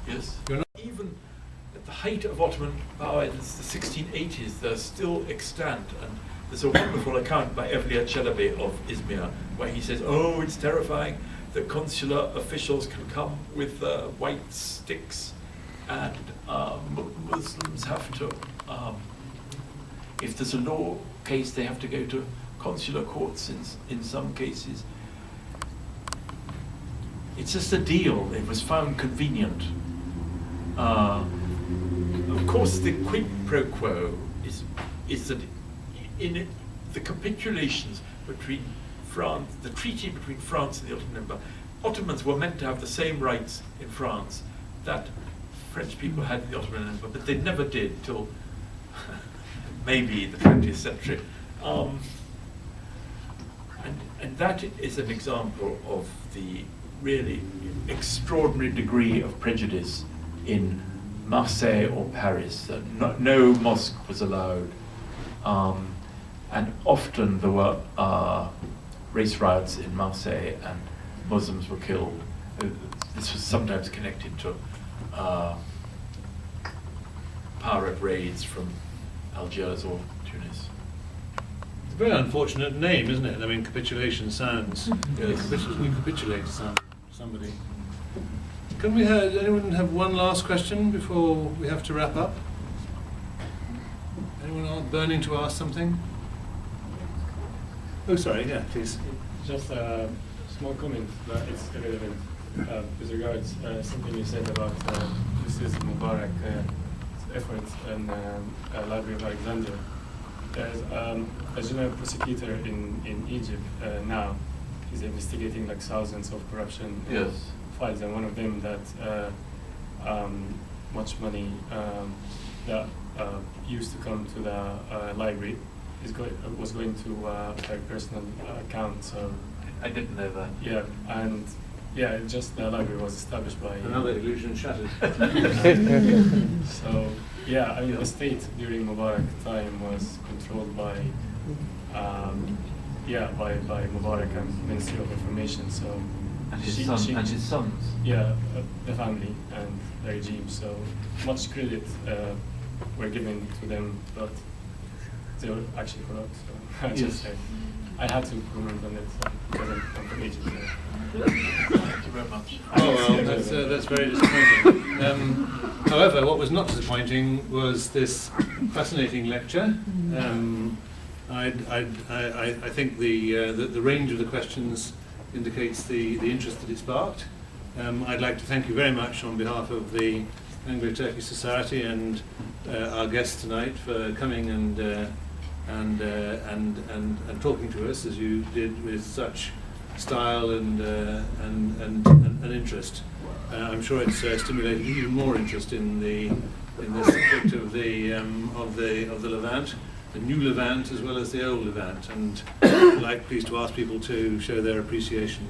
Yes? Even at the height of Ottoman power in the 1680s, they're still extant. And there's a wonderful account by Evliya Çelebi of Izmir, where he says, oh, it's terrifying. The consular officials can come with white sticks, and Muslims have to, if there's a law case, they have to go to consular courts in some cases. It's just a deal. It was found convenient. Of course, the quid pro quo is that in the capitulations between France, the treaty between France and the Ottoman Empire, Ottomans were meant to have the same rights in France that French people had in the Ottoman Empire, but they never did till maybe the 20th century. And that is an example of the really extraordinary degree of prejudice in Marseille or Paris. No mosque was allowed. And often there were race riots in Marseille and Muslims were killed. This was sometimes connected to pirate raids from Algiers or Tunis. It's a very unfortunate name, isn't it? I mean, capitulation sounds. Yes. We capitulate to somebody. Can we have anyone have one last question before we have to wrap up? Anyone burning to ask something? Oh, sorry. Yeah, please. Just a small comment, but it's irrelevant. With regards something you said about this is Mubarak's efforts in Library of Alexandria. There's a general prosecutor in Egypt now. He's investigating like thousands of corruption files, and one of them that much money that used to come to the library was going to her personal account. So I didn't know that. Yeah, and yeah, just the library was established by another illusion shattered. So yeah, I mean the state during Mubarak time was controlled by by Mubarak and Ministry of Information. So and his sons. Yeah, the family and the regime. So much credit were given to them, but they were actually corrupt. So I just say I had to comment on it because I'm from Egypt. Thank you very much. Oh well, that's very disappointing. However, what was not disappointing was this fascinating lecture. I think the range of the questions indicates the interest that it sparked. I'd like to thank you very much on behalf of the Anglo-Turkish Society and our guests tonight for coming and talking to us as you did with such style and interest. I'm sure it's stimulated even more interest in the subject of the Levant, the new Levant as well as the old Levant, and I'd like please to ask people to show their appreciation.